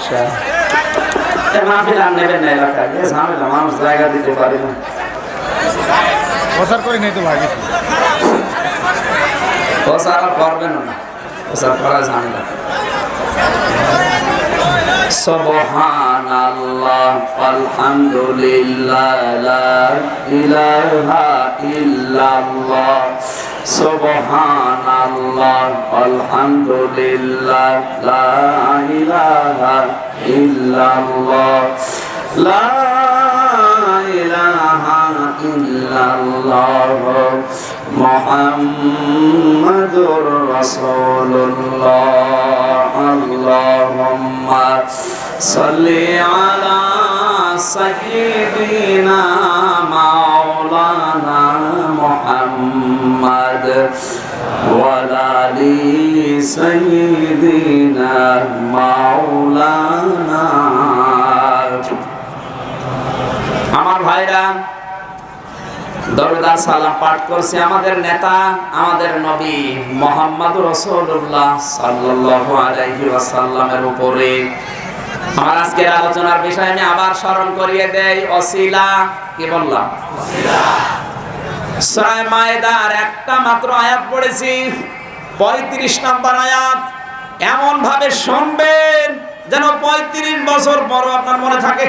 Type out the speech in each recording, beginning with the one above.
সমস্যা। মাহফিল আর নেবেন না এলাকায়, ঝামেলা, মানুষ জায়গা দিতে পারে না। প্রচার করি নাই তো ভাগে, প্রচার আর করবেন না, প্রচার করা ঝামেলা। সুবহানাল্লাহ আলহামদুলিল্লাহ লা ইলাহা ইল্লাল্লাহ সুবহানাল্লাহ আলহামদুলিল্লাহ লা ইলাহা ইল্লাল্লাহ লা ইলাহা ইল্লাল্লাহ মুহাম্মাদুর রাসূলুল্লাহ আল্লাহুম্মা সাল্লি আলা সাইয়্যিদিনা মাওলানা মুহাম্মাদ ওয়া আলি সাইয়্যিদিনা মাওলানা। আমার ভাইরা, দরুদ আর সালাম পাঠ করছি আমাদের নেতা, আমাদের নবী মুহাম্মদুর রাসূলুল্লাহ সাল্লাল্লাহু আলাইহি ওয়াসাল্লামের উপরে। আমার আজকের আলোচনার বিষয় আমি আবার স্মরণ করিয়ে দেই, ওসিলা। কি বললাম? ওসিলা। সূরা মায়েদার একটা মাত্র আয়াত পড়েছি, 35 নম্বর আয়াত। এমন ভাবে শুনবেন যেন 35 বছর পর আপনার মনে থাকে।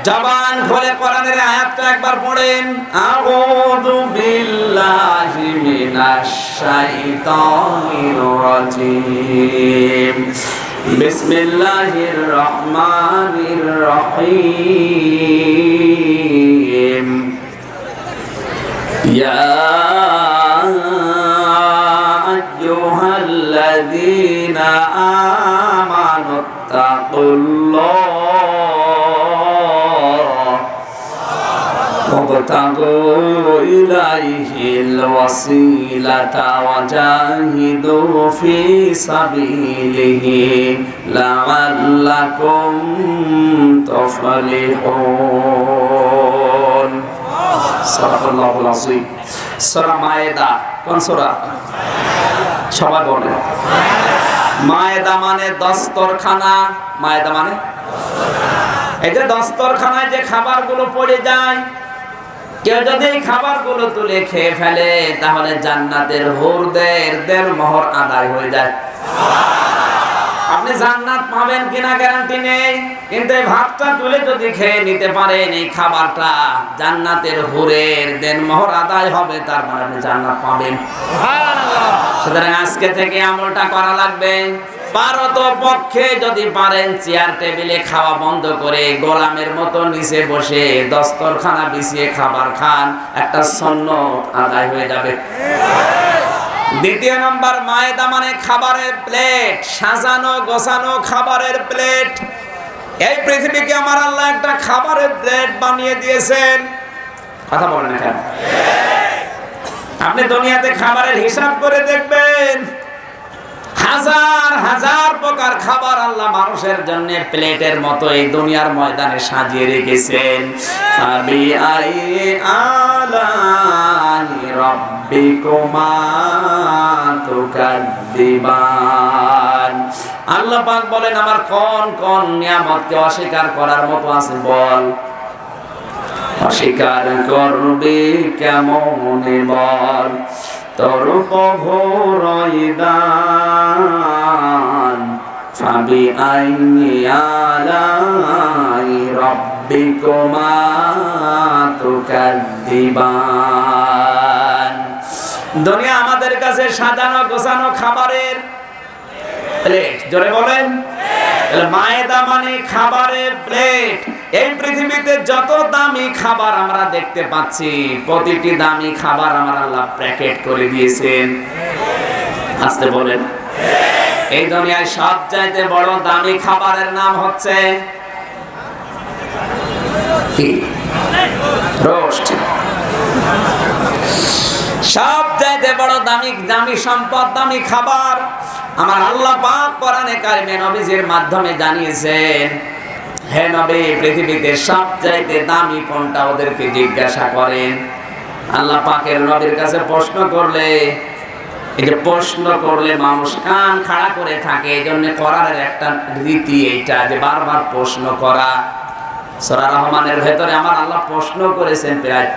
জবান খুলে কোরআনের আয়াতটা একবার পড়েন। আউযু বিল্লাহি মিনাশ শাইতানির রাজিম। বিসমিল্লাহির রহমানির রহিম। ইয়া আইয়ুহাল্লাযীনা আমানুত্তাকুল্লাহ وابتغوا إليه الوسيلة وجاهدوا في سبيله لعلكم تفلحون صدق الله العظيم। সূরা মায়েদা কোন সূরা? সবাই বলেন। মায়েদা মানে দস্তরখানা। মায়েদা মানে এই যে দস্তরখানায় যে খাবারগুলো পড়ে যায়, কেউ যদি এই খাবারগুলো তুলে খেয়ে ফেলে তাহলে জান্নাতের হুরদের দেড়মোহর আদায় হয়ে যায়। আপনি জান্নাত পাবেন কিনা গ্যারান্টি নেই, কিন্তু এই ভাতটা তুলে যদি খেয়ে নিতে পারেন, এই খাবারটা জান্নাতের হুরের দেড়মোহর আদায় হবে, তার মানে আপনি জান্নাত পাবেন। সুবহানাল্লাহ। সুতরাং আজকে থেকে আমলটা করা লাগবে। পারত পক্ষে যদি পারেন চেয়ার টেবিলে খাওয়া বন্ধ করে গোলামের মতো নিচে বসে দস্তরখানা বিছিয়ে খাবার খান, একটা সুন্নাত আদায় হয়ে যাবে। দ্বিতীয় নম্বর, মায়েদা মানে খাবারের প্লেট, সাজানো গোছানো খাবারের প্লেট। এই পৃথিবীকে আমার আল্লাহ একটা খাবারের প্লেট বানিয়ে দিয়েছেন। কথা বলেন না কেন? আপনি দুনিয়াতে খাবারের হিসাব করে দেখবেন, হাজার হাজার প্রকার খাবার আল্লাহ মানুষের জন্য প্লেটের মতো এই দুনিয়ার ময়দানে সাজিয়ে রেখেছেন। ফাবি আই আলাই রাব্বিকুমা তুকাদ্দিবান। আল্লাহ পাক বলেন, আমার কোন কোন নিয়ামতকে অস্বীকার করার মতো আছে বল। অস্বীকার করবে কেমনে বল, তোর প্রভুর দান। ফাবি আইনি আলাই রাব্বিকুমা তুকাদ্দিবান। দুনিয়া আমাদের কাছে সাজানো গোছানো খাবারের প্লেট। জোরে বলেন। মায়েদা মানে খাবারের প্লেট। এই পৃথিবীতে যত দামি খাবার আমরা দেখতে পাচ্ছি, প্রতিটি দামি খাবার আমার আল্লাহ প্যাকেট করে দিয়েছেন। আসতে বলেন। এই দুনিয়ায় সবচাইতে বড় দামি খাবারের নাম হচ্ছে কি? রোস্ট। সবচাইতে বড় দামি দামি সম্পদ, দামি খাবার আমার আল্লাহ পাক কোরআনে কারিমে নবীজির মাধ্যমে জানিয়েছেন। হে নবী, পৃথিবীতে সবচাইতে দামি কোনটা ওদেরকে জিজ্ঞাসা করেন। আল্লাহ পাকের নবীর কাছে প্রশ্ন করলে এই যে প্রশ্ন করলে মানুষ কান খাড়া করে থাকে, এই জন্য কোরআনের একটা রীতি এইটা যে বারবার প্রশ্ন করা। সূরা রহমানের ভেতরে আমার আল্লাহ প্রশ্ন করেছেন প্রায়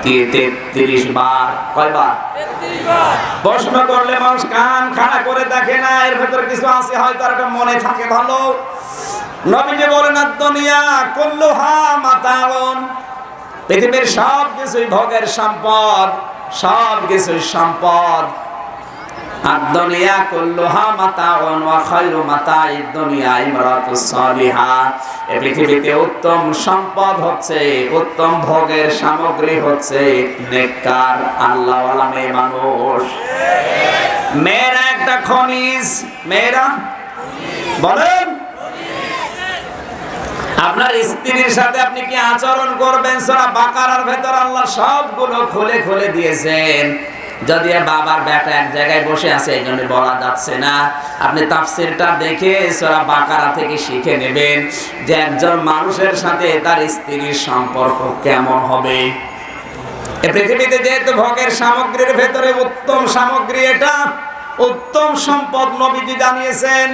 33 বার। কয়বার? 33 বার। প্রশ্ন করলে মানুষ কান খাড়া করে দেখে না, এর ভেতরে কিছু আছে হয়তো আর একটা মনে থাকে ভালো। নবীজি বলেন দুনিয়া কুল্লুহা মাতাউন, পৃথিবীর সব কিছুই ভোগের সম্পদ, সব কিছুই সম্পদ। আর দুনিয়া কুল্লুহা মাতাউন ওয়া খায়রু মাতাইদ দুনিয়া ইমরাতুস সালিহা, এই পৃথিবীতে উত্তম সম্পদ হচ্ছে, উত্তম ভোগের সামগ্রী হচ্ছে নেককার আল্লাহওয়ালা মেয়ে মানুষ। মেয়েরা একটা খনিজ। মেয়েরা বলেন, আপনার স্ত্রীর সাথে আপনি কি আচরণ করবেন? সূরা বাকারার ভেতর আল্লাহ সবগুলো খুলে খুলে দিয়েছেন। যদি বাবার বেটা এক জায়গায় বসে আছে এই জন্য বলা যাচ্ছে না, আপনি তাফসীরটা দেখে সূরা বাকারা থেকে শিখে নেবেন যে একজন মানুষের সাথে তার স্ত্রীর সম্পর্ক কেমন হবে। এই পৃথিবীতে যেহেতু ভোগের সামগ্রীর ভেতরে উত্তম সামগ্রী, এটা উত্তম সম্পদ নবীজি জানিয়েছেন।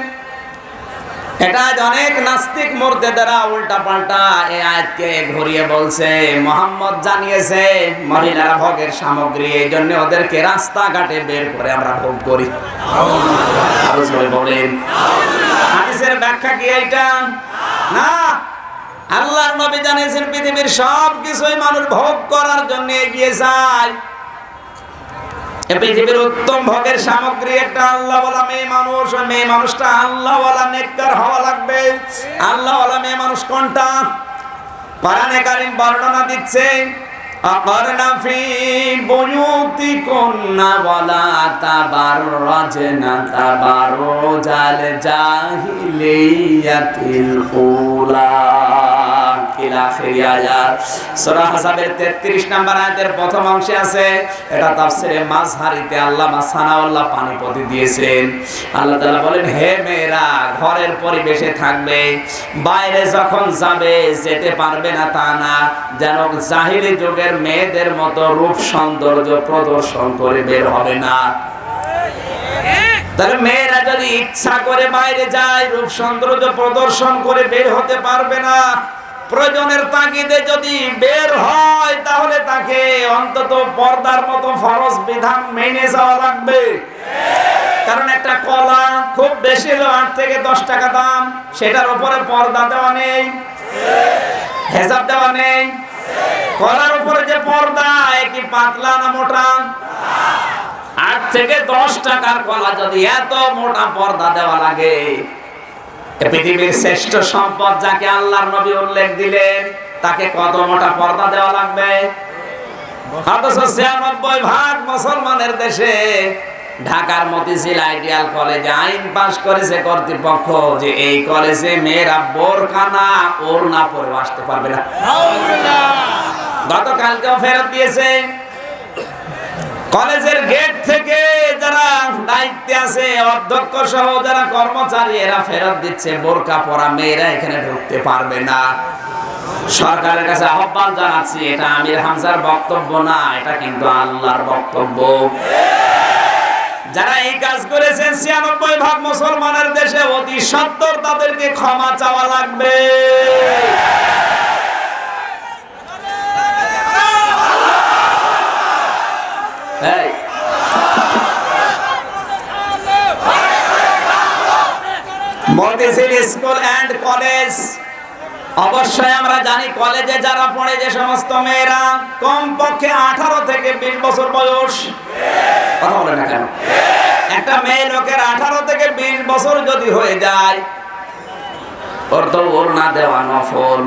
এটা অনেক নাস্তিক মুরতাদরা উল্টা পাল্টা এই আয়াতকে ঘুরিয়ে বলছে মুহাম্মদ জানিয়েছে মহিলারা ভোগের সামগ্রী, এই জন্য ওদেরকে রাস্তাঘাটে বের করে আমরা ভোগ করি। আরো জোরে বলেন, হাদিসের ব্যাখ্যা কি এইটা? না, আল্লাহর নবী জানিয়েছেন পৃথিবীর সব কিছুই মানুষ ভোগ করার জন্য এগিয়ে যায়। এই পৃথিবীর উত্তম ভোগের সামগ্রী একটা আল্লাহওয়ালা মেয়ে মানুষ। ওই মেয়ে মানুষটা আল্লাহওয়ালা নেককার হওয়া লাগবে। আল্লাহওয়ালা মেয়ে মানুষ কোনটা? কোরআনে কারীম বর্ণনা দিচ্ছে, আকারনা ফি বুয়ুতিকুন্না ওয়ালা তাবাররাজনা তাবাররুজাল জাহিলিয়াতিল উলা ইলা আখির আয়াত। সূরা হাসাবের 33 নম্বর আয়াতের প্রথম অংশে আছে। এটা তাফসীরে মাজহারিতে আল্লামা সানাউল্লাহ পানিপতি দিয়েছেন। আল্লাহ তাআলা বলেন, হে মেয়েরা ঘরের পরিবেশে থাকবে, বাইরে যখন যাবে যেতে পারবে না তা না, যেন জাহিলি যুগের মেয়েদের মতো রূপ সৌন্দর্য প্রদর্শন করে বের হবে না। তাহলে মেয়েরা যদি ইচ্ছা করে বাইরে যায়, রূপ সৌন্দর্য প্রদর্শন করে বের হতে পারবে না। প্রয়োজনের তাগিদে যদি বের হয় তাহলে তাকে অন্তত পর্দার মতো ফরজ বিধান মেনে যাওয়া লাগবে। কারণ একটা কলা খুব বেশি হলো 8 থেকে 10 টাকা দাম, সেটার উপরে পর্দা দেওয়া নেই, হেজাব দেওয়া নেই। কলার উপরে যে পর্দা, কি পাতলা না মোটা? 8 থেকে 10 টাকার কলা যদি এত মোটা পর্দা দেওয়া লাগে, পৃথিবীর শ্রেষ্ঠ সম্পদ যাকে আল্লাহর নবী উল্লেখ দিলেন তাকে কত মোটা পর্দা দেওয়া লাগবে? অথচ 96% মুসলমানের দেশে ঢাকার মতিঝিল আইডিয়াল কলেজে আইন পাশ করেছে কর্তৃপক্ষ যে এই কলেজে মেয়েরা বোরকা না ওড়না পরে আসতে পারবে না। গতকালকেও ফেরত দিয়েছে। কলেজের গেট থেকে যারা দায়িত্বে আছে, অধ্যক্ষ সহ যারা কর্মচারী, এরা ফেরত দিচ্ছে বোরকা পরা মেয়েরা এখানে ঢুকতে পারবে না। সরকারের কাছে আহ্বান জানাচ্ছি, এটা আমির হামজার বক্তব্য না, এটা কিন্তু আল্লাহর বক্তব্য। যারা এই কাজ করেছেন 96% মুসলমানের দেশে অতি সত্বর তাদেরকে ক্ষমা চাওয়া লাগবে। মতিঝিল স্কুল অ্যান্ড কলেজ, অবশ্যই আমরা জানি কলেজে যারা পড়ে যে সমস্ত মেয়েরা কমপক্ষে 18 থেকে 20 বছর বয়স। কথা বলে না কেন? একটা মেয়ে লোকের 18 থেকে 20 বছর যদি হয়ে যায়, ওর তো ওড়না দেওয়া নফল।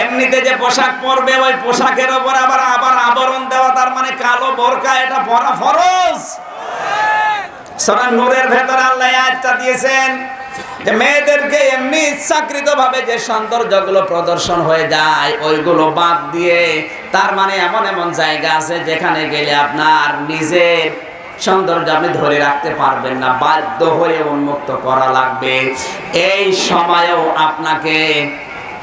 এমনিতে যে পোশাক পরবে ওই পোশাকের উপর আবার আবরণ দেওয়া, তার মানে কালো বোরকা, এটা পরা ফরজ। সূরা নূরের ভেতর আল্লাহ আয়াতটা দিয়েছেন যে মেয়েদেরকে এমনি ইচ্ছাকৃতভাবে যে সৌন্দর্যগুলো প্রদর্শন হয়ে যায় ওইগুলো বাদ দিয়ে, তার মানে এমন এমন জায়গা আছে যেখানে গেলে আপনার নিজের সৌন্দর্য আপনি ধরে রাখতে পারবেন না, বাধ্য হয়ে উন্মুক্ত করা লাগবে। এই সময়েও আপনাকে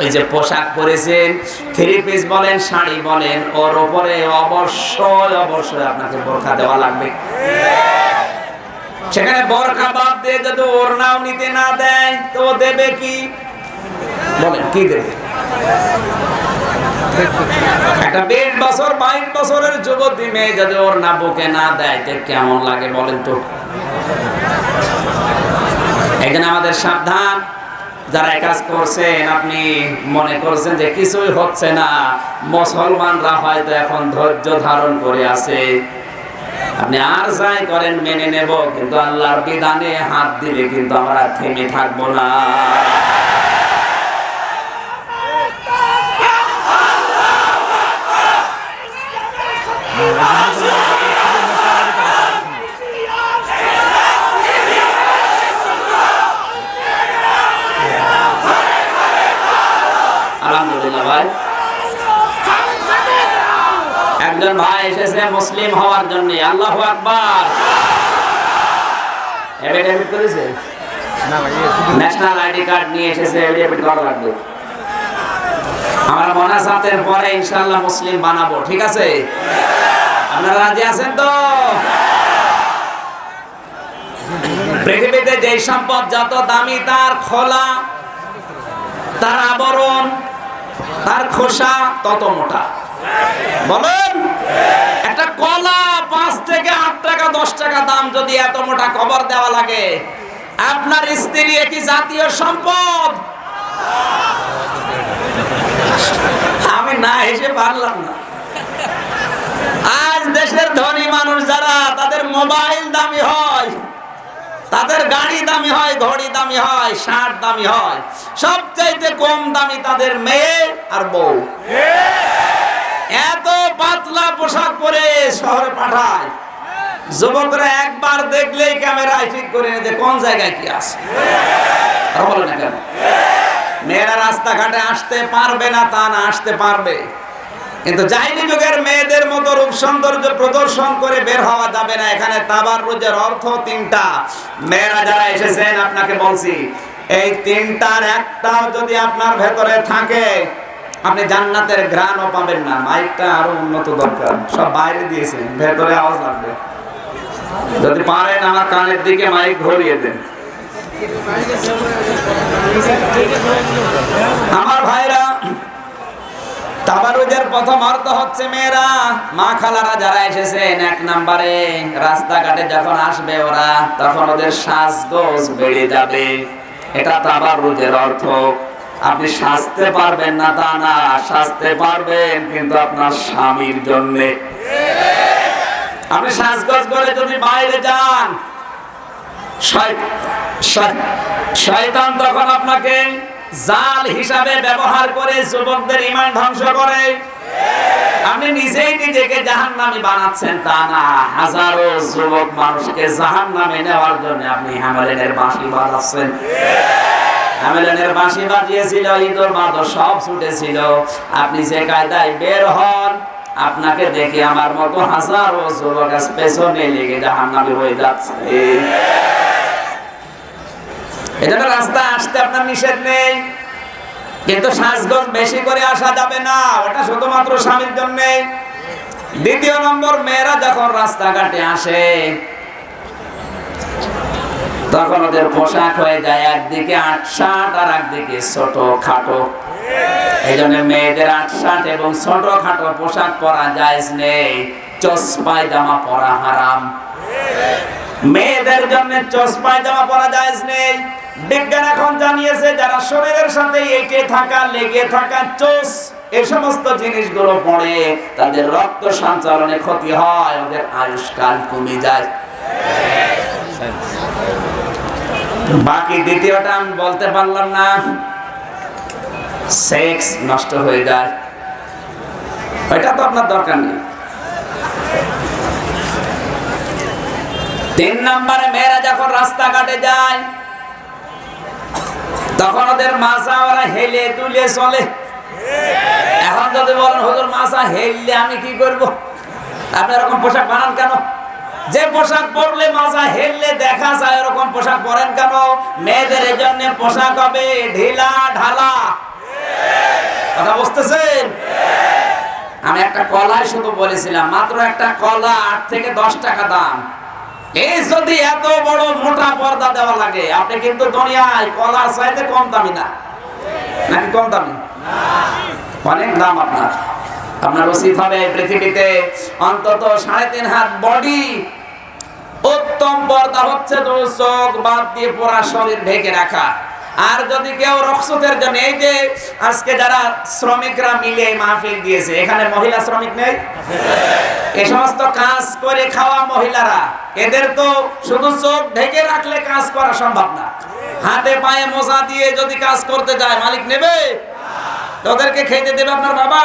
ওই যে পোশাক পরেছেন, থ্রি পিস বলেন, শাড়ি বলেন, ওর উপরে অবশ্যই অবশ্যই আপনাকে বোরকা দেওয়া লাগবে। সেখানে বোরকা বাদ দিয়ে যদি ওড়নাও নিতে না দেয় তো দেবে কি? বলেন কি দেবে? একটা 20 বছর 22 বছরের যুবতী মেয়ে যদি ওড়না বুকে না দেয় তো কেমন লাগে বলেন তো? এখানে আমাদের সাবধান, যারা কাজ করছেন আপনি মনে করছেন যে কিছুই হচ্ছে না, মুসলমানরা হয়তো এখন ধৈর্য ধারণ করে আছে, আপনি আর যাই করেন মেনে নেব, কিন্তু আল্লাহর বিধানে হাত দিলে কিন্তু আমরা থেমে থাকবো না। আলহামদুলিল্লাহ ভাই, একজন ভাই এসেছে মুসলিম হওয়ার জন্য। আল্লাহু আকবার। এফিডেভিট করেছে, ন্যাশনাল আইডি কার্ড নিয়ে এসেছে, এফিডেভিট করা লাগবে। আমরা মোনাজাতের পরে ইনশাআল্লাহ মুসলিম বানাবো, ঠিক আছে? আপনারা রাজি আছেন তো? পৃথিবীতে যে সম্পদ যত দামি তার খোলা, তার আবরণ, তার খোসা তত মোটা। বলেন, একটা কলা 5 থেকে 8 টাকা 10 টাকা দাম যদি এত মোটা কবর দেওয়া লাগে, আপনার স্ত্রী কি জাতীয় সম্পদ? আমি না হেসে পারলাম না। আজ দেশের ধনী মানুষ যারা, তাদের মোবাইল দামি হয়, তাদের গাড়ি দামি হয়, ঘড়ি দামি হয়, শার্ট দামি হয়, সবচাইতে কম দামি তাদের মেয়ে আর বউ। এত পাতলা পোশাক পরে শহরে পাঠায়, যুবকরা একবার দেখলেই ক্যামেরায় ঠিক করে নিতে কোন জায়গায় কি আছে। বলে না কেন? মেয়েরা রাস্তাঘাটে আসতে পারবে না তা না, আসতে পারবে, কিন্তু জাহিলি যুগের মেয়েদের মতো রূপ সৌন্দর্য প্রদর্শন করে বের হওয়া যাবে না। এখানে তাবাররুজের অর্থ 3টা। মেয়েরা যারা এসেছেন আপনাকে বলছি, এই 3টার একটাও যদি আপনার ভেতরে থাকে, আপনি জান্নাতের ঘ্রাণও পাবেন না। মাইকটা আরো উন্নত দরকার, সব বাইরে দিয়েছেন, ভেতরে আওয়াজ লাগবে। যদি পারেন আমার কানের দিকে মাইক ঘুরিয়ে দেন। আমার ভাইরা, তাবাররুজের প্রথম অর্থ হচ্ছে মেয়েরা, মা খালারা যারা এসেছেন, 1 নম্বরে রাস্তাঘাটে যখন আসবে ওরা, তখন ওদের সাজগোজ বেড়ে যাবে। এটা তাবাররুজের অর্থ। আপনি সাজতে পারবেন না তা না, সাজতে পারবেন কিন্তু আপনার স্বামীর জন্য। আপনি সাজগোজ করে যদি বাইরে যান, শয়তান তখন আপনাকে জাল হিসাবে ব্যবহার করে যুবকদের ঈমান ধ্বংস করে। আপনি নিজেই নিজেকে জাহান্নামী বানাচ্ছেন তা না, হাজারো যুবক মানুষকে জাহান্নামে নেওয়ার জন্য আপনি হামেলেনের বাঁশি বাজাচ্ছেন। হামেলেনের বাঁশি বাজিয়েছিল, ইঁদুর মাদর সব ছুটেছিল। আপনি যে কায়দায় বের হন, আপনাকে দেখে আমার মতো হাজারো যুবক পেছনে লেগে জাহান্নামী হয়ে যাচ্ছে। এটা তো রাস্তায় আসতে আপনার নিষেধ নেই, কিন্তু সাজগোজ বেশি করে আসা যাবে না, ওটা শুধুমাত্র স্বামীর জন্য। 2 নম্বর, মেয়েরা যখন রাস্তাঘাটে আসে তখন ওদের পোশাক হয়ে যায় একদিকে 8-শার্ট আর একদিকে ছোট খাটো। এই জন্য মেয়েদের 8-শার্ট এবং ছোট খাটো পোশাক পরা জায়েজ নেই, চোস পায়জামা পরা হারাম। মেয়েদের জন্য চোস পায়জামা পরা জায়েজ নেই। বিজ্ঞান এখন জানিয়েছে যারা শরীরের সাথে এঁটে থাকা, লেগে থাকা চোস, এই সমস্ত জিনিসগুলো পড়ে, তাদের রক্ত সঞ্চালনে ক্ষতি হয়, ওদের আয়ুষ্কাল কমে যায়। বাকি দ্বিতীয়টা আমি বলতে পারলাম না, সেক্স নষ্ট হয়ে যায়, এটা তো আপনার দরকার নেই। 3 নম্বরে, মেয়েরা যখন রাস্তাঘাটে যায় তখন ওদের মাথা ওরা হেলে তুলে চলে। এখন যদি বলেন হুজুর মাথা হেললে আমি কি করব, আপনি এরকম পোশাক বানান কেন? যে পোশাক পরলে মাথা হেললে দেখা যায়, এরকম পোশাক পরেন কেন? মেয়েদের জন্য পোশাক হবে ঢিলা ঢালা। কথা বুঝতেছেন? আমি একটা কলাই শুধু বলেছিলাম, মাত্র একটা কলা 8 থেকে 10 টাকা দাম। এই যদি এত বড় মোটা পর্দা দেওয়া লাগে, আপনি কিন্তু দুনিয়ায় কলার চাইতে কম দামি না, নাকি কম দামি? অনেক দাম আপনার। আপনার উচিত হবে পৃথিবীতে অন্তত 3.5 হাত বডি, উত্তম পর্দা হচ্ছে চোখ বাদ দিয়ে পুরা শরীর ঢেকে রাখা। আর যদি কেউ রক্ষতের জন্য, এই যে আজকে যারা শ্রমিকরা মিলে এই মাহফিল দিয়েছে, এখানে মহিলা শ্রমিক নেই? এই সমস্ত কাজ করে খাওয়া মহিলারা, এদের তো শুধু চোখ ঢেকে রাখলে কাজ করা সম্ভব না। হাতে পায়ে মোজা দিয়ে যদি কাজ করতে যায়, মালিক নেবে? ওদেরকে খেতে দেবে আপনার বাবা?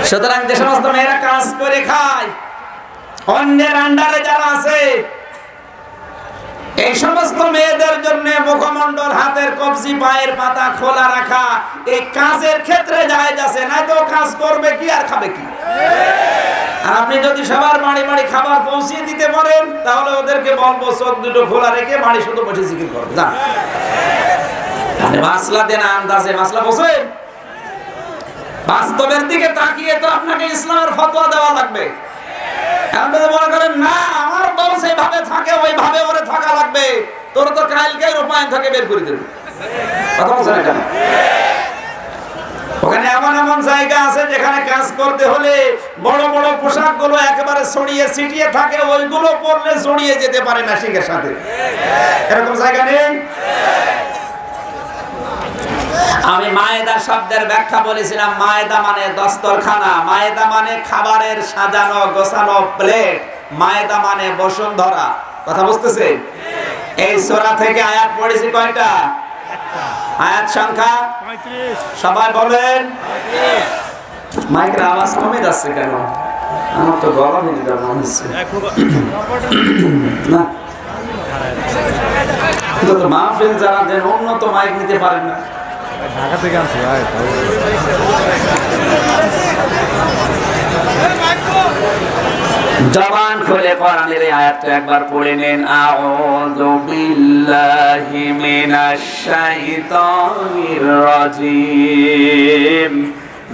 সুতরাং যে সমস্ত মেয়েরা কাজ করে খায়, অন্যের আন্ডারে যারা আছে, এই সমস্ত মেয়েদের জন্য মুখমণ্ডল, হাতের কবজি, পায়ের পাতা খোলা রাখা এই কাজের ক্ষেত্রে জায়েজ আছে। না তো কাজ করবে কি আর খাবে কি? আর আপনি যদি সবার বাড়ি বাড়ি খাবার পৌঁছিয়ে দিতে পারেন, তাহলে ওদেরকে বলবো চোখ দুটো খোলা রেখে বাড়ি শুধু বসে জিকির করবে। না, মাসলা দেন আন্দাজে মাসলা বসেন। বাস্তবের দিকে তাকিয়ে তো আপনাকে ইসলামের ফতোয়া দেওয়া লাগবে। আপনি মনে করেন না আমার বউ সেইভাবে থাকে, ওইভাবে ওরে থাকা লাগবে, তোর তো কালকে রূপায়ণ থেকে বের করে দেবে। কথা বলছেন না কেন? ওখানে এমন এমন জায়গা আছে যেখানে কাজ করতে হলে বড় বড় পোশাক গুলো একেবারে ছড়িয়ে ছিটিয়ে থাকে, ওইগুলো পরলে ছড়িয়ে যেতে পারে না শিখের সাথে। এরকম জায়গা নেই? আমি মায়েদা শব্দের ব্যাখ্যা বলেছিলাম। মায়েদা মানে দস্তরখানা, মায়েদা মানে খাবারের সাজানো গোছানো প্লেট, মায়েদা মানে বসুন্ধরা। কথা বুঝতেছে? এই সূরা থেকে আয়াত পড়েছি কয়টা? আয়াত সংখ্যা 35। সবাই বলেন। মাইকের আওয়াজ কমে যাচ্ছে কেন? আমার তো গলা ভেঙে যাবে মনে হচ্ছে। না, মাহফিল যারা দেন উন্নত মাইক নিতে পারেন না। ঢাকা থেকে আনছি। জবান খুলে কোরআনের এই আয়াতটা একবার পড়ে নেন। আউযু বিল্লাহি মিনাশ শাইতানির রাজীম।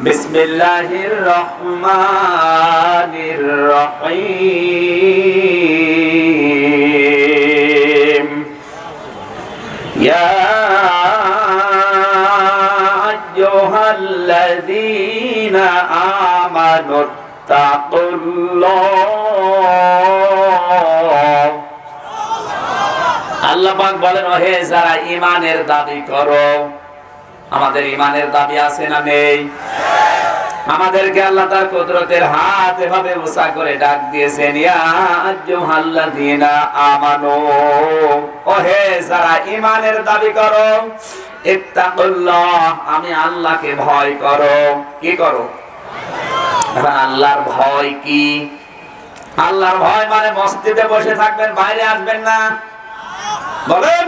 বিসমিল্লাহির রহমানির রহিম। ইয়া আইয়ুহাল্লাযীনা আমানু আল্লাহ পাক বলেন, হে যারা ঈমানের দাবি করো। আমাদের ঈমানের দাবি আছে না নেই? আমাদেরকে আল্লাহ তার কুদরতের হাত এভাবে উঁচা করে ডাক দিয়েছেন, ইয়া আইয়ুহাল্লাযীনা আমানু, ও হে যারা ঈমানের দাবি করো, ইত্তাকুল্লাহ, আমি আল্লাহকে ভয় করো। কি করো? এখন আল্লাহর ভয় কি? আল্লাহর ভয় মানে মসজিদে বসে থাকবেন, বাইরে আসবেন না, বলেন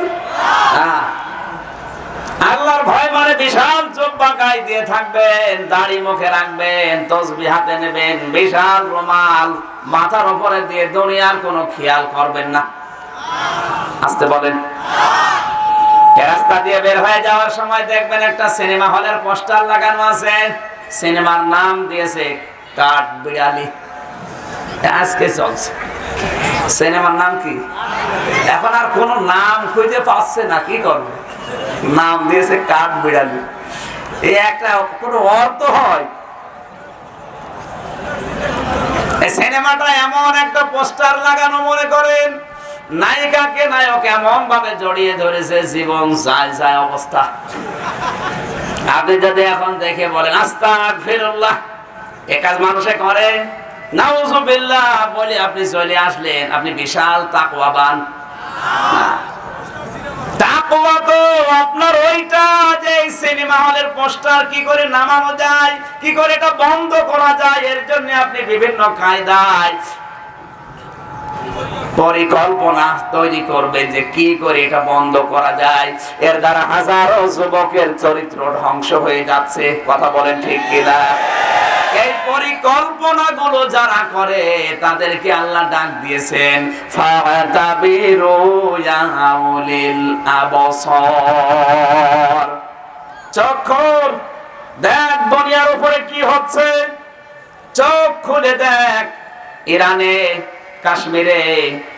না। আল্লাহর ভয় মানে বিশাল জুব্বা গায়ে দিয়ে থাকবেন, দাড়ি মুখে রাখবেন, তাসবিহ হাতে নেবেন, বিশাল রুমাল মাথার উপরে দিয়ে দুনিয়ার কোনো খেয়াল করবেন না। আসতে বলেন। রাস্তা দিয়ে বের হয়ে যাওয়ার সময় দেখবেন একটা সিনেমা হলের পোস্টার লাগানো আছে, সিনেমার নাম দিয়েছে কাঠ বিড়ালি। আজকে চলছে সিনেমার নাম কি? এখন আর কোন নাম খুঁজে পাচ্ছে না, কি করবে? নাম দিয়েছে কাঠ বিড়ালি। এই একটা কোন অর্থ হয়? এই সিনেমাটা এমন একটা পোস্টার লাগানো, মনে করেন নায়িকাকে নায়ক এমন ভাবে জড়িয়ে ধরেছে, জীবন যায় যায় অবস্থা। আপনি যদি এখন দেখে বলেন আস্তাগফিরুল্লাহ, এ কাজ মানুষে করে, নাউযুবিল্লাহ বলে আপনি চলে আসলেন, আপনি বিশাল তাকওয়াবান। তাকওয়া তো আপনার ওইটা যে সিনেমা হলের পোস্টার কি করে নামানো যায়, কি করে এটা বন্ধ করা যায়, এর জন্য আপনি বিভিন্ন কায়দায় পরিকল্পনা তৈরি করবেন যে কি করে এটা বন্ধ করা যায়। এর দ্বারা হাজারো যুবকের চরিত্র ধ্বংস হয়ে যাচ্ছে। কথা বলেন ঠিক কিনা? এই কল্পনাগুলো যারা করে তাদেরকে আল্লাহ ডাক দিয়েছেন ফাতাবিরু ইয়া উলিল আবসার। চোখ খোল, দেখ দুনিয়ার উপরে কি হচ্ছে। চোখ খুলে দেখ, ইরানে কাশ্মীরে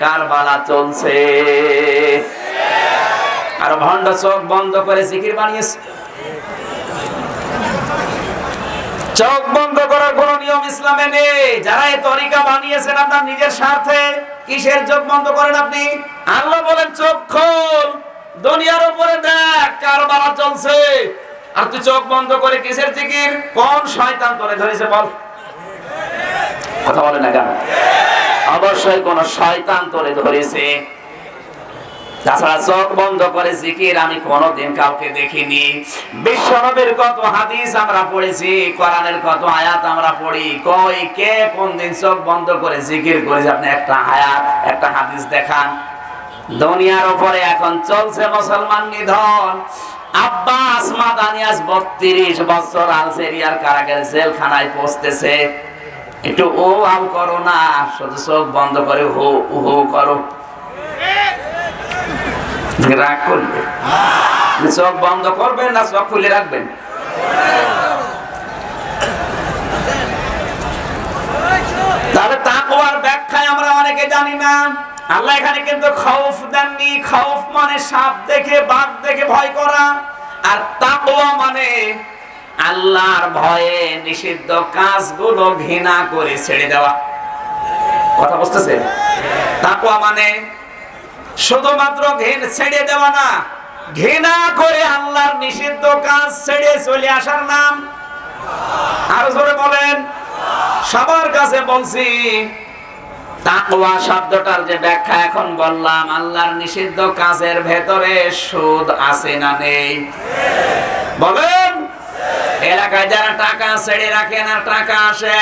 কারবালা চলছে। আর ভণ্ড চোখ বন্ধ করে জিকির বানিয়েছে। চোখ বন্ধ করার কোন নিয়ম ইসলামে নেই। যারা এই তরিকা বানিয়েছেন আপনার নিজের স্বার্থে, কিসের চোখ বন্ধ করেন আপনি? আল্লাহ বলেন চোখ খোল, দুনিয়ার উপরে দেখ কারবালা চলছে। আর তুই চোখ বন্ধ করে কিসের জিকির? কোন শয়তান তোরে ধরেছে বল? কথা বলে না কেন? অবশ্যই কোন শয়তান তোরে ধরেছে। তাছাড়া চোখ বন্ধ করে জিকির আমি কোনদিন কাউকে দেখিনি। বিশ্বনবীর কত হাদিস আমরা পড়েছি, কোরআনের কত আয়াত আমরা পড়ি, কই কে কোন দিন চোখ বন্ধ করে জিকির করেছে? আপনি একটা আয়াত, একটা হাদিস দেখান। দুনিয়ার উপরে এখন চলছে মুসলমান নিধন। আব্বাস মাদানি আজ 32 বছর আলজেরিয়ার কারাগারে জেলখানায় পৌঁছতেছে। একটু ও আম করো না, শুধু চোখ বন্ধ করে হো হো করো। রাগ করবে, চোখ বন্ধ করবেন না চোখ খুলে রাখবেন? তাহলে তাকওয়ার ব্যাখ্যায় আমরা অনেকে জানি না। আল্লাহ এখানে কিন্তু খৌফ দেননি। খৌফ মানে সাপ দেখে বাঘ দেখে ভয় করা, আর তাকওয়া মানে আল্লাহর ভয়ে নিষিদ্ধ কাজগুলো ঘৃণা করে ছেড়ে দেওয়া। কথা বুঝতেছেন? তাকওয়া মানে শুধুমাত্র ছেড়ে দেওয়া না, ঘৃণা করে আল্লাহর নিষিদ্ধ কাজ ছেড়ে চলে আসার নাম। আরো জোরে বলেন। সবার কাছে বলছি, তাকওয়া শব্দটার যে ব্যাখ্যা এখন বললাম, আল্লাহর নিষিদ্ধ কাজের ভেতরে সুদ আছে না নেই? বলেন। এলাকায় যারা টাকা ছেড়ে রাখেন আর টাকা আসে,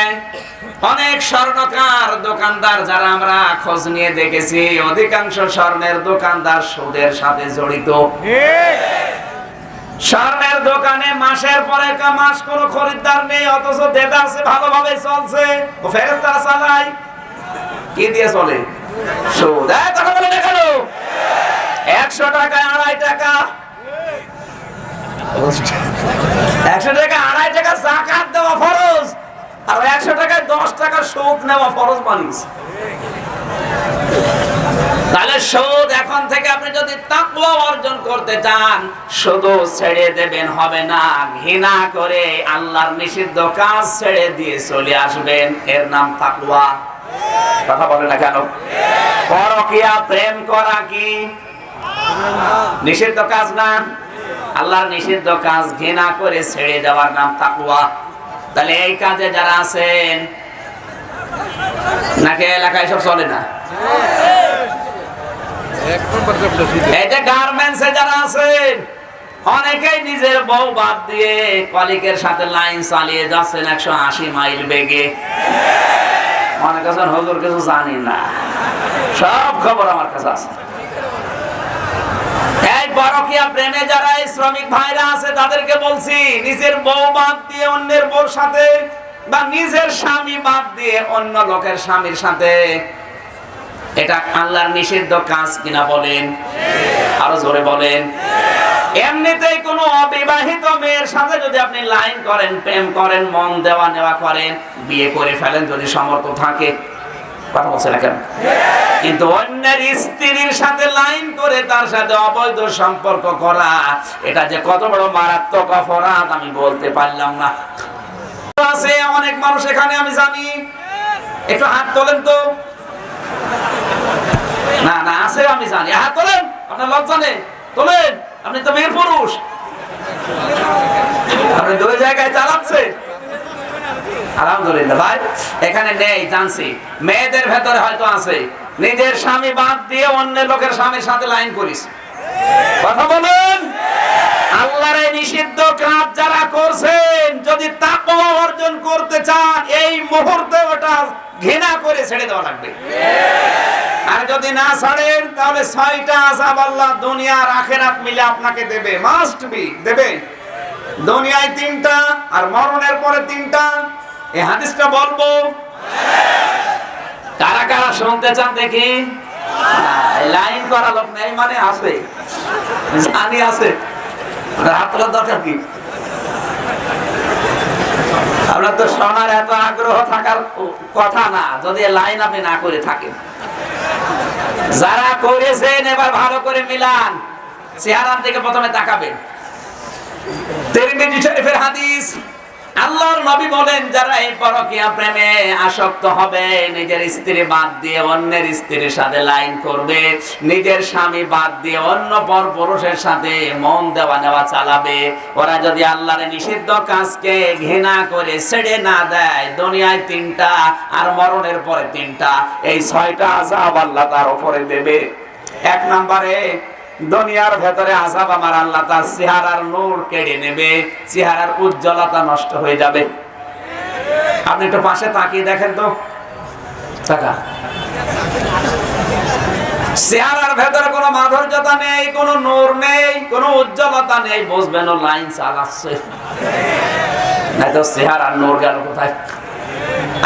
অনেক স্বর্ণকার দোকানদার যারা আমরা খোঁজ নিয়ে দেখেছি, অধিকাংশ স্বর্ণের দোকানদার সুদের সাথে জড়িত। স্বর্ণের দোকানে মাসের পর একটা মাস কোনো খরিদ্দার নেই, অথচ দেদারসে ভালোভাবে চলছে। ও ফেরেশতারা চালায় কি দিয়ে চলে? সুদ। কথা বলে দেখালো। 100 টাকায় 2.5 টাকা, 100 টাকা 2.5 টাকা যাকাত দেওয়া ফরজ, আর 100 টাকায় 10 টাকা সুদ নেওয়া ফরজ বানিয়েছে। তাহলে সুদ এখন থেকে আপনি যদি তাকওয়া অর্জন করতে চান, শুধু ছেড়ে দেবেন হবে না, ঘৃণা করে আল্লাহর নিষিদ্ধ কাজ ছেড়ে দিয়ে চলে আসবেন। এর নাম তাকওয়া। কথা বলে না কেন? পরকীয়া প্রেম করা কি নিষিদ্ধ কাজ না? আল্লাহর নিষিদ্ধ কাজ ঘৃণা করে ছেড়ে দেওয়ার নাম তাকওয়া। তাহলে এই কাজে যারা আছেন, নাকি এলাকায় সব চলে না? এই যে গার্মেন্টসে যারা আছেন, অনেকেই নিজের বউ বাদ দিয়ে কলিকের সাথে লাইন চালিয়ে যাচ্ছেন 180 মাইল বেগে। অনেক আছেন হুজুর কিছু জানি না, সব খবর আমার কাছে আছে। এই পরকীয়া প্রেমে যারা শ্রমিক ভাইরা আছে, তাদেরকে বলছি, নিজের বউ বাদ দিয়ে অন্যের বউর সাথে, বা নিজের স্বামী বাদ দিয়ে অন্য লোকের স্বামীর সাথে, এটা আল্লাহর নিষিদ্ধ কাজ কিনা বলেন? আরো জোরে বলেন। এমনিতেই কোনো অবিবাহিত মেয়ের সাথে যদি আপনি লাইন করেন, প্রেম করেন, মন দেওয়া নেওয়া করেন, বিয়ে করে ফেলেন যদি সামর্থ্য থাকে, কথা বলছে না কেন? কিন্তু অন্যের স্ত্রীর সাথে লাইন করে তার সাথে অবৈধ সম্পর্ক করা, এটা যে কত বড় মারাত্মক অপরাধ আমি বলতে পারলাম না। আছে অনেক মানুষ এখানে আমি জানি, একটু হাত তোলেন তো। না না আছে আমি জানি, হাত তোলেন। আপনার লজ্জা নেই? তোলেন, আপনি তো মেয়ে পুরুষ, আপনি দুই জায়গায় চালাচ্ছে। আলহামদুলিল্লাহ ভাই, এখানে নেই জানছি, মেয়েদের ভেতরে হয়তো আছে, নিজের স্বামী বাদ দিয়ে অন্য লোকের স্বামীর সাথে লাইন করিস। কথা বলেন। আল্লাহর এই নিষিদ্ধ কাজ যারা করছেন, যদি তাকওয়া অর্জন করতে চান, এই মুহূর্তে ওটা ঘৃণা করে ছেড়ে দেওয়া লাগবে। আর যদি না ছাড়েন, তাহলে 6টা আযাব আল্লাহ দুনিয়া আর আখিরাত মিলে আপনাকে দেবে, মাস্ট বি দেবে। দুনিয়ায় 3টা আর মরণের পরে 3টা। এই হাদিসটা বলবো, কারা কারা শুনতে চান দেখি? লাইন করা লোক নেই মানে আছে, জানি আছে, হাত তোলার দরকার কি? আপনার তো শোনার এত আগ্রহ থাকার কথা না যদি লাইন আপনি না করে থাকেন। যারা করেছেন এবার ভালো করে মিলান, চেহারার দিকে প্রথমে তাকাবেন। তিরমিজি শরীফের হাদিস, আল্লাহর নবী বলেন যারা এই পরকীয়া প্রেমে আসক্ত হবে, নিজের স্ত্রী বাদ দিয়ে অন্যের স্ত্রীর সাথে লাইন করবে, নিজের স্বামী বাদ দিয়ে অন্য পরপুরুষের সাথে মন দেওয়া নেওয়া চালাবে, ওরা যদি আল্লাহর নিষিদ্ধ কাজকে ঘৃণা করে ছেড়ে না দেয়, দুনিয়ায় 3টা আর মরণের পরে 3টা, এই 6টা আযাব আল্লাহ তার উপরে দেবে। 1 নম্বরে দুনিয়ার ভেতরে আযাব আমার আল্লাহ তার চেহারার নূর কেড়ে নেবে, চেহারার উজ্জ্বলতা নষ্ট হয়ে যাবে। আপনি একটু পাশে তাকিয়ে দেখেন তো, তাকা, চেহারার ভেতরে কোনো মাধুর্যতা নেই, কোনো নূর নেই, কোনো উজ্জ্বলতা নেই, বুঝবেন ও লাইন চালাচ্ছে। নাই তো চেহারার নূর গেল কোথায়?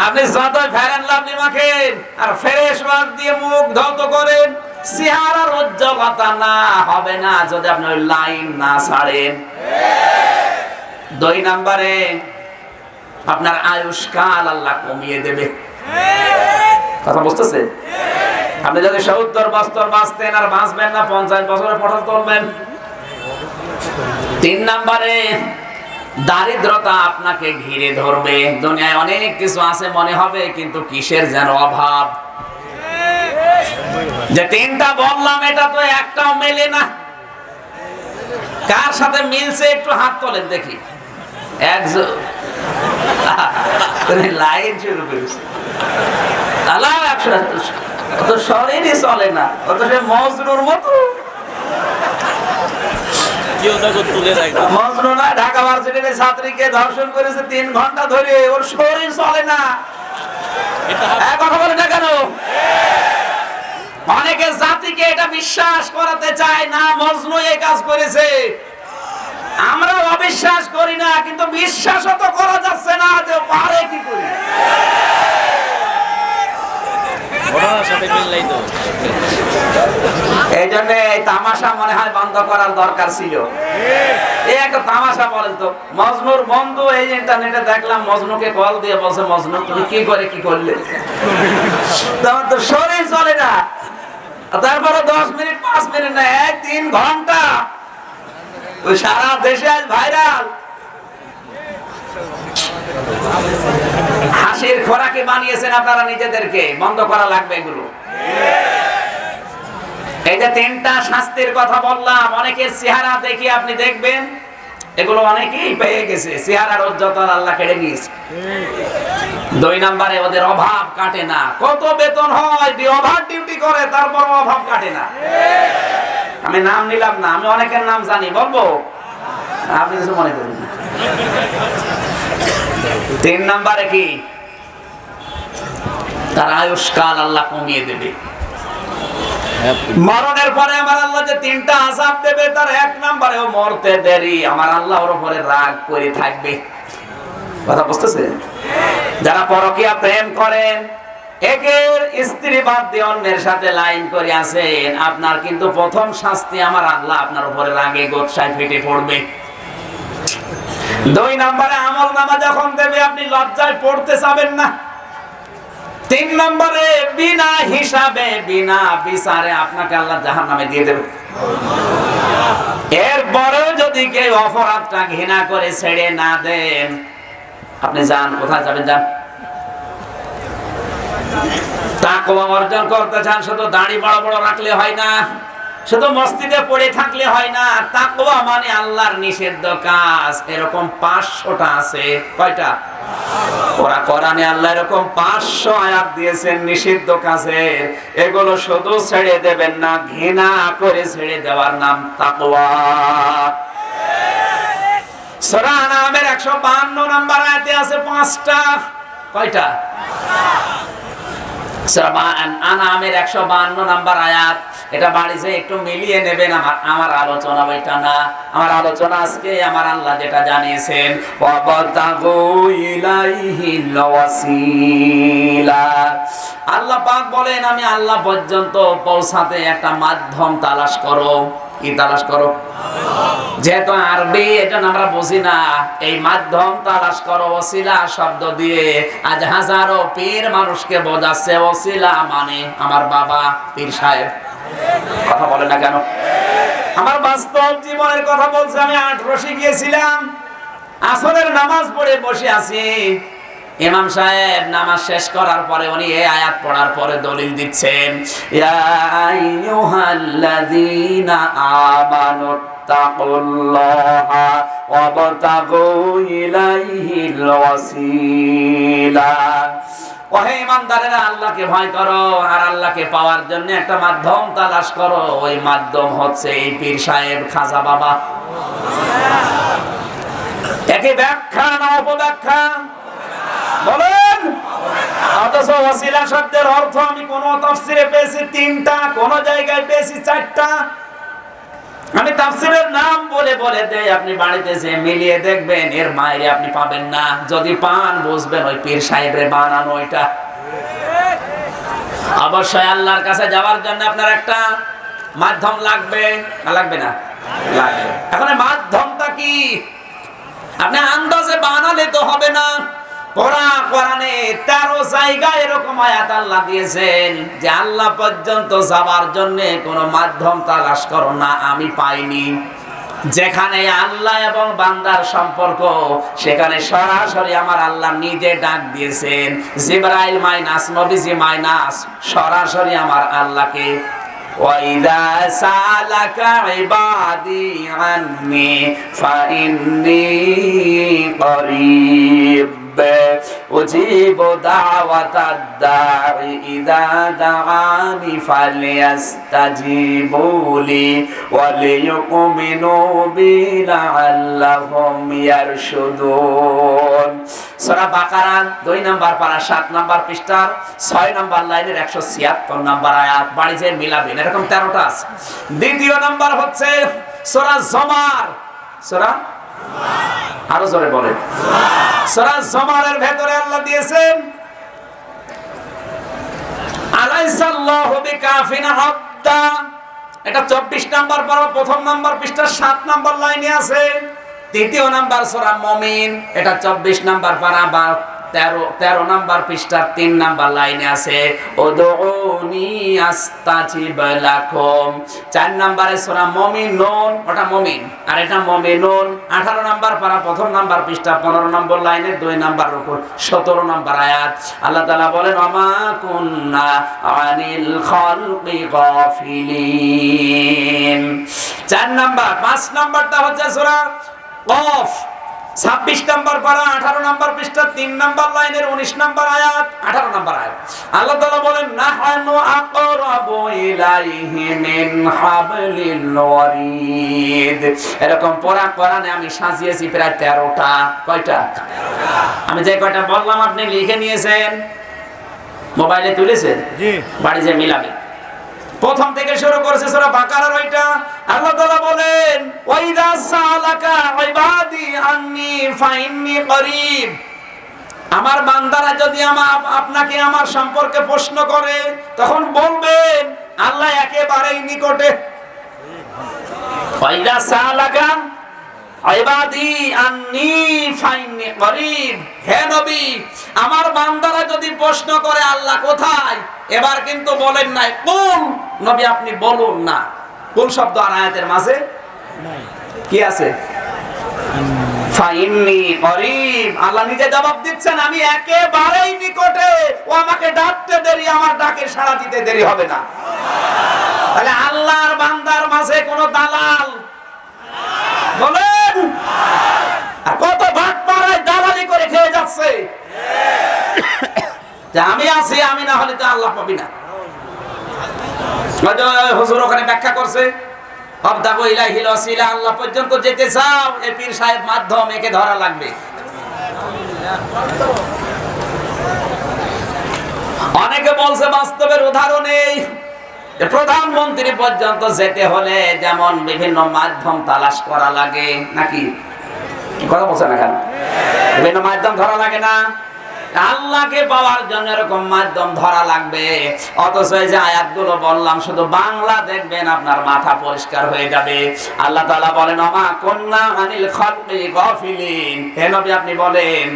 আপনি যতই ফেয়ার এন্ড লাভলি মাখেন আর ফ্রেশ ওয়াশ দিয়ে মুখ ধৌত করেন, চেহারার উজ্জ্বলতা না হবে না যদি আপনি ওই লাইন না ছাড়েন। 2 নম্বরে আপনার আয়ুষ্কাল আল্লাহ কমিয়ে দেবে। কথা বুঝতেছে? আপনি যদি 70 বছর বাঁচতেন আর বাঁচবেন না, 50 বছরে পটল তুলবেন। 3 নম্বরে দারিদ্রতা আপনাকে ঘিরে ধরবে। দুনিয়ায় অনেক কিছু আছে মনে হবে, কিন্তু কিসের যেন অভাব। যে 3টা বললাম এটা তো একটাও মেলে না। কার সাথে মিলছে একটু হাত তোলেন দেখি। একজন লাইন শুরু করেছে, আল্লাহ অত শরীরই চলে না, অত সে মজনুর মতো। মজনু না, ঢাকা ভার্সিটির ছাত্রীকে ধর্ষণ করেছে 3 ঘন্টা ধরে, ওর শরীর চলে না। কথা বলে না কেন? অনেকে জাতিকে এটা বিশ্বাস করাতে চায় না মজনু এই কাজ করেছে। আমরা অবিশ্বাস করি না, কিন্তু বিশ্বাসও তো করা যাচ্ছে না যে পারে কি করে। এই জন্য এই তামাশা মনে হয় বন্ধ করার দরকার ছিল। এই একটা তামাশা বলেন তো, মজনুর বন্ধু এই ইন্টারনেটে দেখলাম মজনুকে কল দিয়ে বলছে, মজনু তুমি কি করে কি করলে? তোমার তো শরীর চলে না, তারপরে 10 মিনিট 5 মিনিট না, 3 ঘন্টা ওই সারা দেশে আজ ভাইরাল। হাসির খোরাকি বানিয়েছেন আপনারা নিজেদেরকে, বন্ধ করা লাগবে এগুলো। এই যে 3টা শাস্তির কথা বললাম, অনেকের চেহারা দেখে আপনি দেখবেন এগুলো অনেকেই পেয়ে গেছে, চেহারার উজ্জ্বলতা আল্লাহ কেড়ে নিয়েছে। 2 নম্বরে ওদের অভাব কাটে না। কত বেতন হয়, ওভার ডিউটি করে, তারপর অভাব কাটে না। আমি নাম নিলাম না, আমি অনেকের নাম জানি, বলবো আপনি কিছু মনে করেন না। 3 নম্বরে কি? তার আয়ুষ্কাল আল্লাহ কমিয়ে দেবে। মরণের পরে আমার আল্লাহ যে 3টা আযাব দেবে, তার 1 নম্বরে ও মরতে দেরি আমার আল্লাহ ওর উপরে রাগ করে থাকবে। কথা বুঝতেছে? যারা পরকীয়া প্রেম করেন, একের স্ত্রী বাদ দিয়ে অন্যের সাথে লাইন করে আছেন, আপনার কিন্তু প্রথম শাস্তি আমার আল্লাহ আপনার উপরে রাগে গোছায় ফেটে পড়বে। 2 নম্বরে আমলনামা যখন দেবে আপনি লজ্জায় পড়তে চাবেন না। 3 নম্বরে বিনা হিসাবে বিনা বিচারে আপনাকে আল্লাহ জাহান্নামে দিয়ে দেবে। এরপরেও যদি কেউ অপরাধটা ঘৃণা করে ছেড়ে না দেন, আপনি যান, কোথায় যাবেন? যান। তাকওয়া অর্জন করতে চান, শুধু দাড়ি বড় বড় রাখলে হয় না, শুধু মসজিদে পড়ে থাকলে হয় না। তাকওয়া মানে আল্লাহর নিষিদ্ধ কাজ এরকম 500টা আছে। কয়টা? ওরা কোরআনে আল্লাহ এরকম 500 আয়াত দিয়েছেন নিষিদ্ধ কাজের। এগুলো শুধু ছেড়ে দেবেন না, ঘৃণা করে ছেড়ে দেওয়ার নাম তাকওয়া। সূরা আনামের 152 নম্বর আয়াতে আছে 5টা। কয়টা? সূরা আনআমের 152 নম্বর আয়াত। এটা বাড়িতে একটু মিলিয়ে নেবেন। আমার আলোচনা ওইটা না, আমার আলোচনা আজকে আমার আল্লাহ যেটা জানিয়েছেন, ওয়াবাতাগু ইলাইহিল ওয়াসিলা। আল্লাহ পাক বলেন, আমি আল্লাহ পর্যন্ত পৌঁছাতে একটা মাধ্যম তালাশ করো। কি তালাশ করো? যেহেতু আরবি এটা আমরা বুঝি না, এই মাধ্যম তালাশ করো ওসিলা শব্দ দিয়ে আজ হাজারো পীর মানুষকে বোঝাচ্ছে ওসিলা মানে আমার বাবা পীর সাহেব। কথা বলে না কেন? আমার বাস্তব জীবনের কথা বলছে। আমি 18 গিয়েছিলাম, আসরের নামাজ পড়ে বসে আছি। ইমাম সাহেব নামাজ শেষ করার পরে উনি এই আয়াত পড়ার পরে দলিল দিচ্ছেন, ইয়া আইয়ুহাল্লাযীনা আমানু তাকুল্লাহা ওয়াবতাগু ইলাইহিল ওয়াসিলা। ওহে ঈমানদারেরা, আল্লাহকে ভয় করো আর আল্লাহকে পাওয়ার জন্য একটা মাধ্যম তালাশ করো। ওই মাধ্যম হচ্ছে এই পীর সাহেব, খাজা বাবা। একই ব্যাখ্যা না অপব্যাখ্যা? বলেন। অথচ ওয়াসিলা শব্দের অর্থ আমি কোন তাফসিরে পেয়েছি 3টা, কোন জায়গায় পেয়েছি 4টা। আমি তাফসিরের নাম বলে বলে দেই, আপনি বাড়িতে যে মিলিয়ে দেখবেন, এর বাইরে আপনি পাবেন না। যদি পান বুঝবেন ওই পীর সাহেবের বানানো এটা। অবশ্যই আল্লাহর কাছে যাওয়ার জন্য আপনার একটা মাধ্যম লাগবে, না লাগবে না? লাগবে। এখন এই মাধ্যমটা কি? আপনি আন্দাজে বানালে তো হবে না। কোরআনে 13 জায়গায় এরকম আয়াত আল্লাহ দিয়েছেন যে আল্লাহ পর্যন্ত যাবার জন্য কোন মাধ্যম তালাশ করো না, আমি পাইনি। যেখানে আল্লাহ এবং বান্দার সম্পর্ক, সেখানে সরাসরি আমার আল্লাহ নিজে ডাক দিয়েছেন। জিবরাইল মাইনাস নবীজি মাইনাস সরাসরি আমার আল্লাহকে, وَإِذَا سَأَلَكَ عِبَادِي عَنِّي فَإِنِّي قَرِيبٌ أُجِيبُ دَعْوَةَ الدَّاعِ إِذَا دَعَانِ فَلْيَسْتَجِيبُوا لِي وَلْيُؤْمِنُوا بِي لَعَلَّهُمْ يَرْشُدُونَ। সূরা বাকারা 2 নম্বর পারা 7 নম্বর পৃষ্ঠার 6 নম্বর লাইনের 176 নম্বর আয়াত। বাড়ি যে মিলাবেন, এরকম 13টা আছে। দ্বিতীয় নম্বর হচ্ছে সূরা জমার। সূরা আরো জোরে বলেন। সূরা জমারের ভেতরে আল্লাহ দিয়েছেন, আলাইসাল্লাহু বিকাফিন আবদা। এটা 24 নম্বর পারা প্রথম নম্বর পৃষ্ঠার 7 নম্বর লাইনে আছে। তৃতীয় নাম্বার সূরা মুমিন, এটা 24 নাম্বার পারা বা 13 নাম্বার পৃষ্ঠার 3 নাম্বার লাইনে আছে, উদউনি আস্তাজিব লাকুম। 4 নম্বরে সূরা মুমিনুন, ওটা মুমিন আর এটা মুমিনুন। 18 নাম্বার পারা প্রথম নাম্বার পৃষ্ঠা 15 নম্বর লাইনে 2 নাম্বার উপর 17 নাম্বার আয়াত। আল্লাহ তাআলা বলেন, ওমা কুননা আনিল খালকি গাফিলিন। 4 নাম্বার। 5 নাম্বারটা হচ্ছে সূরা কফ, 26 নম্বর পারা 18 নম্বর পৃষ্ঠা 3 নম্বর লাইনের 19 নম্বর আয়াত, 18 নম্বর আয়াত। আল্লাহ তাআলা বলেন, নাহনু আকরাবু ইলাইহি মিন হাবলিল ওয়ারিদ। এরকম পড়া কোরআনে আমি সাজিয়েছি প্রায় 13টা। কয়টা? 13টা। আমি যে কয়টা বললাম আপনি লিখে নিয়েছেন, মোবাইলে তুলেছেন? জি। বাড়ি যে মিলাবেন। প্রথম থেকে শুরু করেছে সূরা বাকারার ওইটা। আল্লাহ তাআলা বলেন, ওয়াইদা সালাকা ইবাদি আন্নি ফাইন্নি করিব। আমার বান্দারা যদি আপনাকে আমার সম্পর্কে প্রশ্ন করে, তখন বলবেন আল্লাহ একেবারেই নিকটে। ওয়াইদা সালাকা ইবাদি আন্নি ফাইন্নি করিব। হে নবী, আমার বান্দারা যদি প্রশ্ন করে আল্লাহ কোথায়, এবার কিন্তু বলেন নাই কোন নবী, আপনি বলুন না। কোন শব্দ আর আয়াতের মাঝে কি আছে? ফাইন্নি করিব। আল্লাহ নিজে জবাব দিচ্ছেন, আমি একেবারেই নিকটে। ও আমাকে ডাকতে দেরি, আমার ডাকে সাড়া দিতে দেরি হবে না। তাহলে আল্লাহর বান্দার মাঝে কোনো দালাল বলেন? আর কত ভাগ পাড়ায় দালালি করে খেয়ে যাচ্ছে যে আমি আছি, আমি না হলে তো আল্লাহ পাবি না। হুজুর ওখানে ব্যাখ্যা করছে, আবদাগু ইলাইহিল ওয়াসিলা, আল্লাহ পর্যন্ত যেতে চাও, এই পীর সাহেব মাধ্যম, একে ধরা লাগবে। অনেকে বলছে বাস্তবের উদাহরণ এই প্রধানমন্ত্রী পর্যন্ত যেতে হলে যেমন বিভিন্ন মাধ্যম তালাশ করা লাগে, নাকি কি কথা বলছে না কেন? বিভিন্ন মাধ্যম ধরা লাগে না? আল্লাহকে পাওয়ার জন্য এরকম মাধ্যম ধরা লাগবে। অথচ এই যে আয়াতগুলো বললাম শুধু বাংলা দেখবেন আপনার মাথা পরিষ্কার হয়ে যাবে। আল্লাহ তাআলা বলেন ওমা কুন্না আনিল খালকি গাফিলিন। হে নবী আপনি বলেন,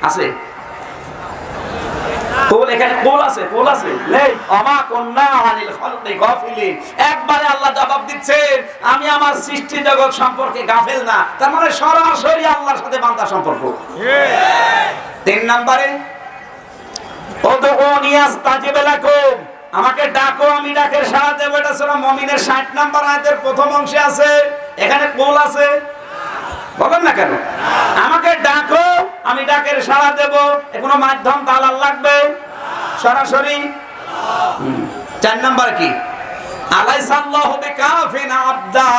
আছে কুল, এখানে কুল আছে, কুল আছে নেই? ওমা কুন্না আনিল খালকি গাফিলিন। একবারে আল্লাহ জবাব দিচ্ছেন আমি আমার সৃষ্টি জগৎ সম্পর্কে গাফেল না। তার মানে সরাসরি আল্লাহর সাথে বান্দা সম্পর্ক। তিন নম্বরে উদউনি আস্তাজিব লাকুম, আমাকে ডাকো আমি ডাকের সাড়া দেব। এটা সূরা মুমিনের 60 নম্বর আয়াতের প্রথম অংশে আছে। এখানে কুল আছে, বলেন না কেন? আমাকে ডাকো আমি ডাকের সাড়া দেব। কোনো মাধ্যম দালাল লাগবে? সরাসরি। 4 নম্বর কি? আলাইসাল্লাহু বিকাফিন আবদা,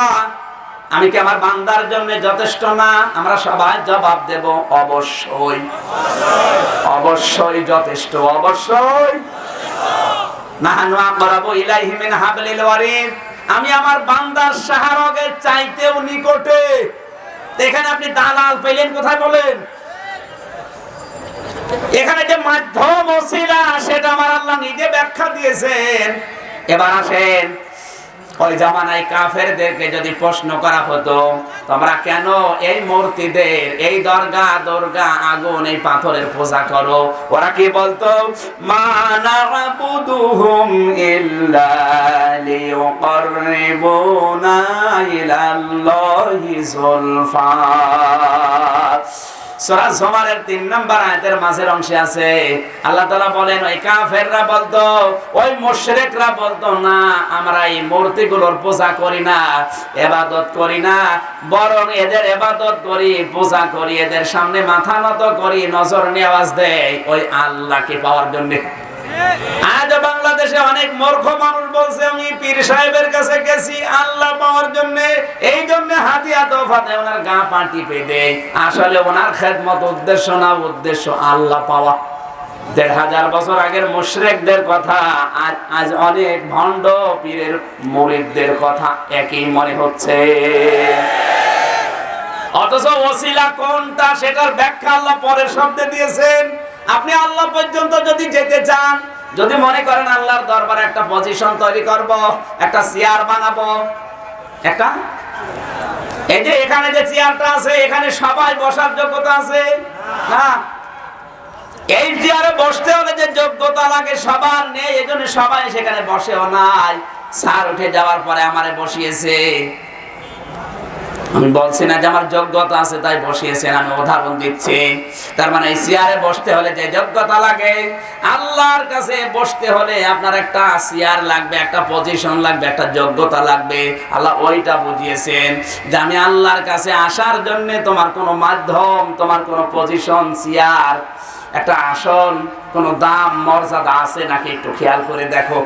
আমি কি আমার বান্দার জন্য যথেষ্ট না? আমরা সবাই জবাব দেব অবশ্যই, অবশ্যই যথেষ্ট, অবশ্যই। নাহানু আকরাবু ইলাইহি মিন হাবলিল ওয়ারিদ, আমি আমার বান্দার শাহরগের চাইতেও নিকটে। এখানে আপনি দালাল পেলেন কোথায় বলেন? এখানে যে মাধ্যম ওসিলা সেটা আমার আল্লাহ নিজে ব্যাখ্যা দিয়েছেন। এবার আসেন, ওই জামানায় কাফেরদেরকে যদি প্রশ্ন করা হতো তোমরা কেন এই মূর্তিদের, এই দুর্গা আগুন, এই পাথরের পূজা করো, ওরা কি বলতো? মা না'বুদুহুম ইল্লা লিয়ুকাররিবুনা ইলাল্লাহি যুলফা। সূরা জুমারের 3 নম্বর আয়াতের মাঝের অংশে আছে আল্লাহ তাআলা বলেন ওই কাফেররা বলতো, ওই মুশরিকরা বলতো, না আমরা এই মূর্তিগুলোর পূজা করি না, ইবাদত করি না, বরং এদের ইবাদত করি, পূজা করি, এদের সামনে মাথা নত করি, নজর নেওয়াজ দেই ওই আল্লাহকে পাওয়ার জন্য। আজ বাংলাদেশে অনেক মূর্খ মানুষ বলছে আমি পীর সাহেবের কাছে গেছি আল্লাহ পাওয়ার জন্য, এই জন্য হাতিয়া তোফা দেয়, ওনার গা পা টিপে দেয়। আসলে ওনার খেদমত উদ্দেশ্য না, উদ্দেশ্য আল্লাহ পাওয়া। ১৫০০ বছর আগের মুশরিকদের কথা আজ অনেক ভণ্ড পীরের মুরিদদের কথা একই মনে হচ্ছে। অথচ ওসিলা কোনটা সেটার ব্যাখ্যা আল্লাহ পরের শব্দে দিয়েছেন। আপনি আল্লাহ পর্যন্ত যদি যেতে চান, যদি মনে করেন আল্লাহর দরবারে একটা পজিশন তৈরি করব, একটা চেয়ার বানাবো, একটা এই যে এখানে যে চেয়ারটা আছে এখানে সবাই বসার যোগ্যতা আছে না? এই চেয়ারে বসতে হলে যে যোগ্যতা লাগে সবার নেই, এজন্য সবাই সেখানে বসেও নাই। স্যার উঠে যাওয়ার পরে আমারে বসিয়েছে, আমি বলছি না যে আমার যোগ্যতা আছে তাই বসিয়েছেন, আমি উদাহরণ দিচ্ছি। তার মানে এই চেয়ারে বসতে হলে যে যোগ্যতা লাগে, আল্লাহর কাছে বসতে হলে আপনার একটা চেয়ার লাগবে, একটা পজিশন লাগবে, একটা যোগ্যতা লাগবে। আল্লাহ ওইটা বুঝিয়েছেন যে আমি আল্লাহর কাছে আসার জন্য তোমার কোনো মাধ্যম, তোমার কোনো পজিশন, চেয়ার, একটা আসন, কোনো দাম মর্যাদা আছে নাকি একটু খেয়াল করে দেখো।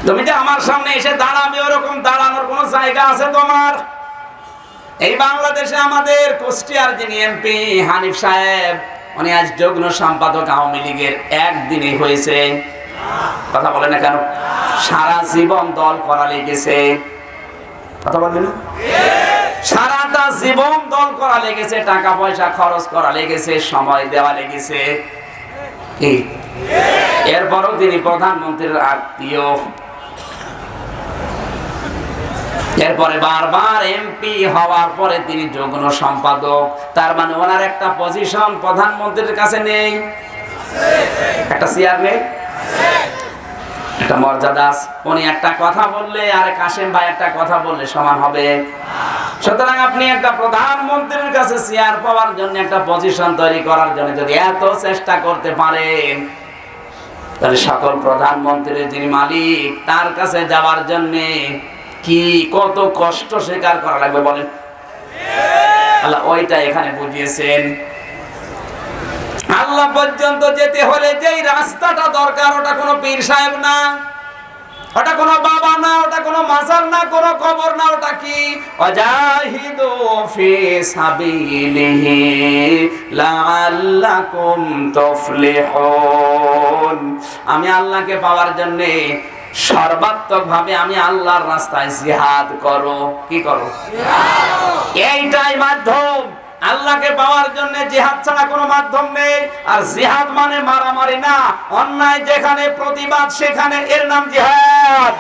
তুমি যে আমার সামনে এসে দাঁড়াবে ওরকম দাঁড়ানোর কোনো জায়গা আছে তোমার? এই বাংলাদেশে আমাদের কুষ্টিয়ার যিনি এমপি হানিফ সাহেব, উনি আজ যুগ্ম সম্পাদক আওয়ামী লীগের, একদিনই হয়েছে। কথা বলে না কেন? সারা জীবন দল করা লেগেছে। কথা বলবেন না? সারাটা জীবন দল করা লেগেছে, টাকা পয়সা খরচ করা লেগেছে, সময় দেওয়া লেগেছে। কি এরপরও তিনি প্রধানমন্ত্রীর আত্মীয়। এরপরে বারবার এমপি হওয়ার পরে তিনি যুগ্ম সম্পাদক। তার মানে ওনার একটা পজিশন প্রধানমন্ত্রীর কাছে নেই, একটা চেয়ার নেই, একটা মর্যাদা। উনি একটা কথা বললে আর কাশেম ভাই একটা কথা বললে সমান হবে? সুতরাং আপনি একটা প্রধানমন্ত্রীর কাছে চেয়ার পাওয়ার জন্য, একটা পজিশন তৈরি করার জন্য যদি এত চেষ্টা করতে পারেন, তাহলে সকল প্রধানমন্ত্রীর যিনি মালিক তার কাছে যাওয়ার জন্য কি কত কষ্ট স্বীকার করা লাগবে বলেন? আল্লাহ ওইটা এখানে বুঝিয়েছেন। আল্লাহ পর্যন্ত যেতে হলে যেই রাস্তাটা দরকার ওটা কোনো পীর সাহেব না, ওটা কোনো বাবা না, ওটা কোনো মাজার না, কোনো কবর না, ওটা কি? ওয়াজাহিদু ফি সাবিলিহি লাআল্লাকুম তুফলিহুন। আমি আল্লাহকে পাওয়ার জন্য সর্বাত্মক ভাবে আমি আল্লাহর রাস্তায় জিহাদ করো। কি করো? এইটাই মাধ্যম। আল্লাহকে পাওয়ার জন্য জিহাদ ছাড়া কোনো মাধ্যম নেই। আর জিহাদ মানে মারামারি না, অন্যায় যেখানে প্রতিবাদ সেখানে, এর নাম জিহাদ।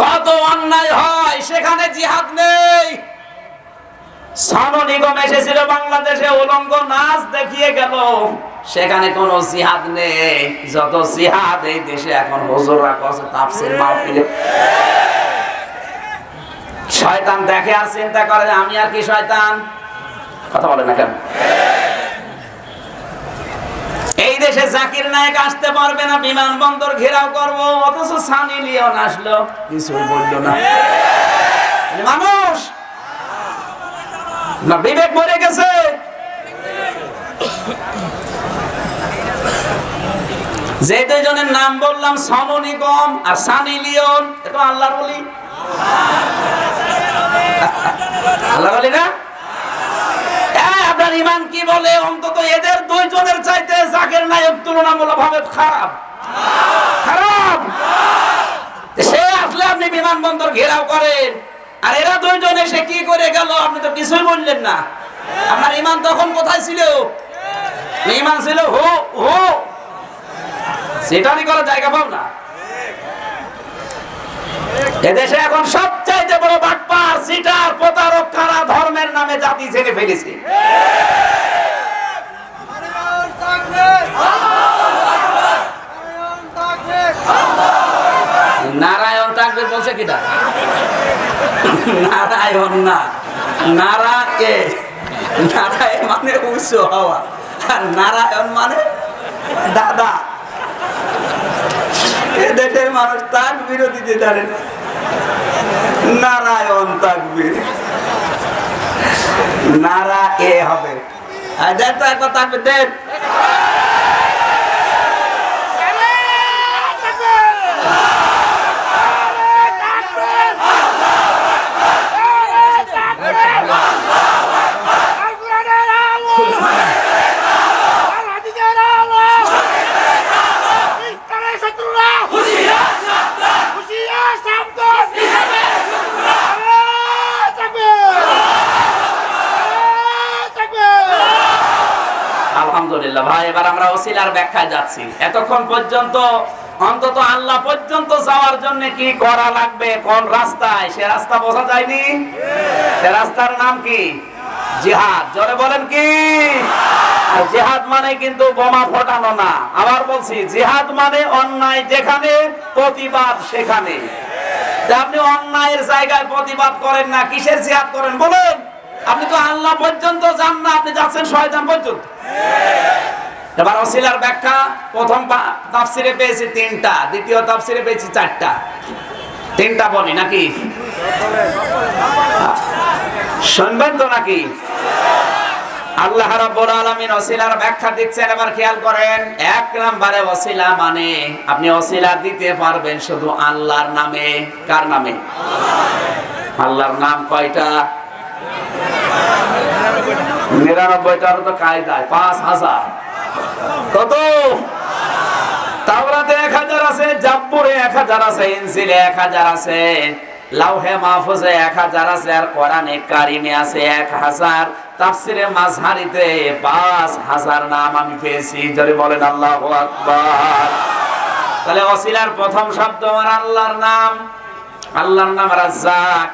কত অন্যায় হয় সেখানে জিহাদ নেই। সোনু নিগম এসেছিল বাংলাদেশে, উলঙ্গ নাচ দেখিয়ে গেল, সেখানে কোনো জিহাদ নেই। যত জিহাদ এই দেশে এখন হুজুররা করছে তাফসীর মাহফিলে। শয়তান দেখে আর চিন্তা করে যে আমি আর কি শয়তান? কথা বলে না কেন? এই দেশে জাকির নায়েক আসতে পারবে না, বিমানবন্দর ঘেরাও করব, অথচ সানি লিওন আসলো, কিছু বললো না। মানুষ না বিবেক মরে গেছে। যে দুইজনের নাম বললাম, সোনু নিগম আর সানি লিওন, এটা আল্লাহর ওলি। আল্লাহ বলি না? আপনার ইমান কি বলে? অন্তত এদের দুইজনের চাইতে জাকির নায়েক তুলনামূলকভাবে খারাপ। খারাপ। সে আসলে আপনি বিমানবন্দর ঘেরাও করেন, আর এরা দুইজন এসে কি করে গেল আপনি তো কিছুই বললেন না। আপনার ইমান তখন কোথায় ছিল? ইমান ছিল হো হো, সেটারই করার জায়গা পাও না। এদেশে এখন সবচাইতে বড় বাটপার, সিটার, প্রতারক কারা ধর্মের নামে জাতি ছেড়ে ফেলেছে। নারায়ণ তাকবীর বলছে কিটা? নারায়ণ না, নারা কে? নারায়ণ মানে উচ্চ হওয়া, আর নারায়ণ মানে দাদা। এদেশের মানুষ তাকবীরও দিতে জানে না। নারায়ণ তাকবীর, নারা এ হবে। আর দেখ তো একবার তাকবীর দেখ। আলহামদুলিল্লাহ ভাই, এবার আমরা ওসিলার ব্যাখ্যায় যাচ্ছি। এতক্ষণ পর্যন্ত অন্তত আল্লাহ পর্যন্ত যাওয়ার জন্য কি করা লাগবে, কোন রাস্তায়, সে রাস্তা বোঝা যায়নি। সে রাস্তার নাম কি? জিহাদ। জোরে বলেন কি? আর জিহাদ মানে কিন্তু বোমা ফোটানো না। আবার বলছি, জিহাদ মানে অন্যায় যেখানে, প্রতিবাদ সেখানে। আপনি অন্যায়ের জায়গায় প্রতিবাদ করেন না, কিসের জিহাদ করেন বলেন? আপনি তো আল্লাহ পর্যন্ত যান না, আপনি যাচ্ছেন শয়তান পর্যন্ত। এবার ওসিলার ব্যাখ্যা প্রথম তাফসিরে পেয়েছি 3টা, দ্বিতীয় তাফসিরে পেয়েছি 4টা। 3টা বলি নাকি? শুনবেন তো নাকি? আল্লাহ রাব্বুল আলামিন ওসিলার ব্যাখ্যা দিচ্ছেন, এবার খেয়াল করেন। 1 নম্বরে ওসিলা মানে আপনি ওসিলা দিতে পারবেন শুধু আল্লাহর নামে। কার নামে? আল্লাহর নাম কয়টা? 99টার তো কায়দায় 5000। কত? তাওরাতে 1000 আছে, জাব্বুরে 1000 আছে, ইনজিলে 1000 আছে, লাউহে মাহফুজে 1000 আছে, আর কোরআনে কারিমে আছে 1000। তাফসিরে মাযহারিতে 5000 নাম আমি পেয়েছি। যদি বলেন আল্লাহু আকবার। তাহলে ওসিলার প্রথম শব্দ আমার আল্লাহর নাম। আল্লাহর নাম রাজ্জাক।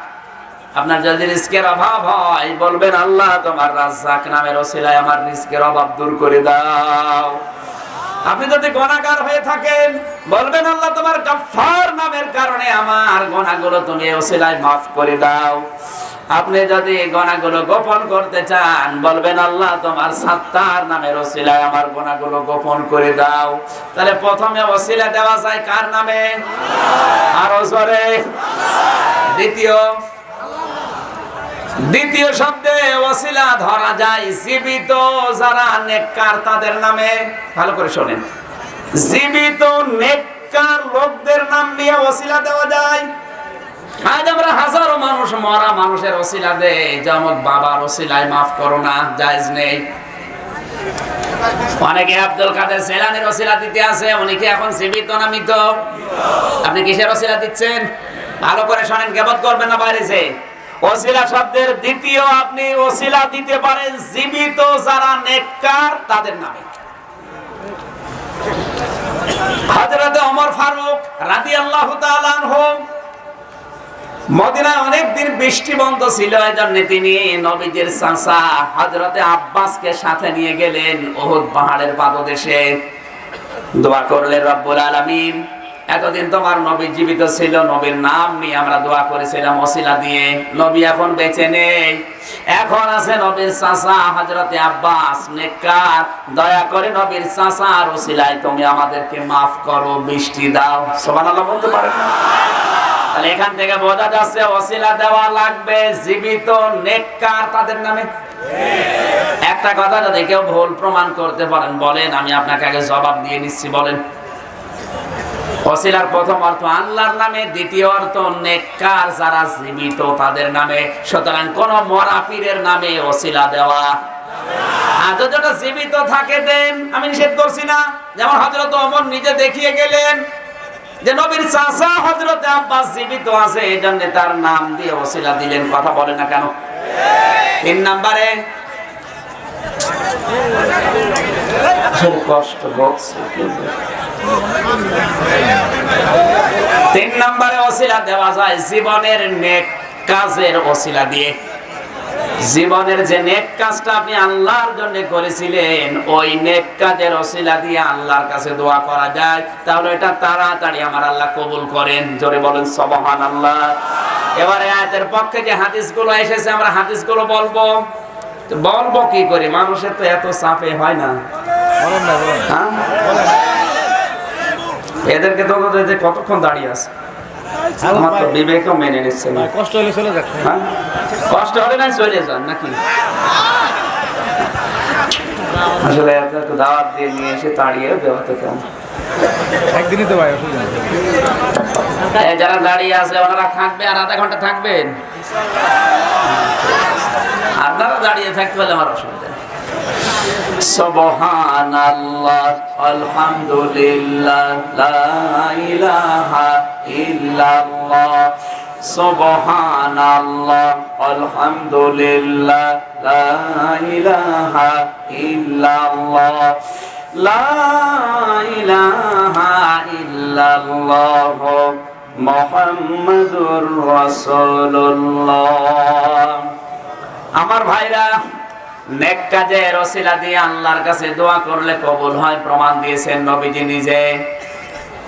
আপনার যদি রিজকের অভাব হয়, বলবেন আল্লাহ তোমার রাজ্জাক নামের ওসিলায় আমার রিজকের অভাব দূর করে দাও। আপনি যদি গুনাহগার হয়ে থাকেন, বলবেন আল্লাহ তোমার গাফফার নামের কারণে আমার গুনাহগুলো তুমি ওসিলায় মাফ করে দাও। আপনি যদি গুনাহগুলো গোপন করতে চান, বলবেন আল্লাহ তোমার সাত্তার নামের ওসিলায় আমার গুনাহগুলো গোপন করে দাও। তাহলে প্রথমে ওসিলা দেওয়া যায় কার নামে? আরো জোরে। দ্বিতীয় শব্দে ওসিলা ধরা যায় জীবিত যারা নেককার তাদের নামে। ভালো করে শোনেন, জীবিত নেককার নেককার লোকদের নাম নিয়ে ওসিলা দেওয়া যায়। আজ আমরা হাজারো মানুষ মরা মানুষের ওসিলা দেই, যেমন বাবার ওসিলায় মাফ করো না, জায়েজ নেই। অনেকে আব্দুল কাদের জিলানীর ওসিলা দিতে আছে, উনি কি এখন জীবিত না মৃত? আপনি কিসের ওসিলা দিচ্ছেন? ভালো করে শুনেন, গীবত করবেন না বাইরে যে। ওসিলা শব্দের দ্বিতীয় আপনি ওসিলা দিতে পারেন জীবিত যারা নেককার তাদের নামে। হযরত ওমর ফারুক রাদিয়াল্লাহু তাআলা আনহু মদিনায় অনেকদিন বৃষ্টি বন্ধ ছিল, এজন্য তিনি নবীজির চাচা হযরতে আব্বাসকে সাথে নিয়ে গেলেন উহুদ পাহাড়ের পাদদেশে। দোয়া করলেন, রব্বুল আলামিন এতদিন তোমার নবী জীবিত ছিল, নবীর নাম নিয়ে আমরা দোয়া করেছিলাম ওসিলা দিয়ে, নবী এখন বেঁচে নেই, এখন আছে নবীর চাচা হযরতে আব্বাস নেককার, দয়া করে নবীর চাচার ওসিলায় তুমি আমাদেরকে মাফ করো, বৃষ্টি দাও। সুবহানাল্লাহ বলতে পারেন না? তাহলে এখান থেকে বোঝা যাচ্ছে ওসিলা দেওয়া লাগবে জীবিত নেককার তাদের নামে। একটা কথা যদি কেউ ভুল প্রমাণ করতে পারেন বলেন, আমি আপনাকে আগে জবাব দিয়ে নিচ্ছি, বলেন। ওসিলার প্রথম অর্থ আল্লাহর নামে, দ্বিতীয় অর্থ নেককার যারা জীবিত তাদের নামে। সুতরাং কোন মরা পীরের নামে ওসিলা দেওয়া আর যতটা জীবিত থাকে দেন, আমি নিষেধ করছি না। যেমন হযরত ওমর নিজে দেখিয়ে গেলেন যে নবীর চাচা হযরতে আব্বাস জীবিত আছে, এজন্য তার নাম দিয়ে ওসিলা দিলেন। কথা বলে না কেন? 3 নম্বরে কষ্ট হচ্ছে, 3 নম্বরে ওসিলা দেওয়া যায় জীবনের নেক কাজের ওসিলা দিয়ে। জীবনের যে নেক কাজটা আপনি আল্লাহর জন্য করেছিলেন, ওই নেক কাজের ওসিলা দিয়ে আল্লাহর কাছে দোয়া করা যায়, তাহলে এটা তাড়াতাড়ি আমার আল্লাহ কবুল করেন। জোরে বলেন সুবহানাল্লাহ। এবারে আয়াতের পক্ষে যে হাদিসগুলো এসেছে আমরা হাদিসগুলো বলবো। বলবো কি করে? মানুষের তো এত চাপে হয় না। হ্যাঁ, এদেরকে তো কতক্ষণ দাঁড়িয়ে আছে, আমার তো বিবেকও মেনে নিচ্ছে না। কষ্ট হলে চলে যাক। হ্যাঁ, কষ্ট হলে না চলে যান নাকি? আসলে একটু দাওয়াত দিয়ে নিয়ে এসে তাড়িয়ে দেওয়া তো কেমন? একদিনই তো ভাই, যারা দাঁড়িয়ে আছে ওনারা থাকবে আর আধা ঘন্টা থাকবেন। আপনারা দাঁড়িয়ে থাকতে পারলে আমার অসুবিধা নেই। সুবহানাল্লাহ আলহামদুলিল্লাহ লা ইলাহা ইল্লাল্লাহ। সুবহানাল্লাহ আলহামদুলিল্লাহ লা ইলাহা ইল্লাল্লাহ। লা ইলাহা ইল্লাল্লাহ মুহাম্মাদুর রাসূলুল্লাহ। আমার ভাইরা, নেক কাজের ওসিলা দিয়ে আল্লাহর কাছে দোয়া করলে কবুল হয় প্রমাণ দিয়েছেন নবীজি নিজে।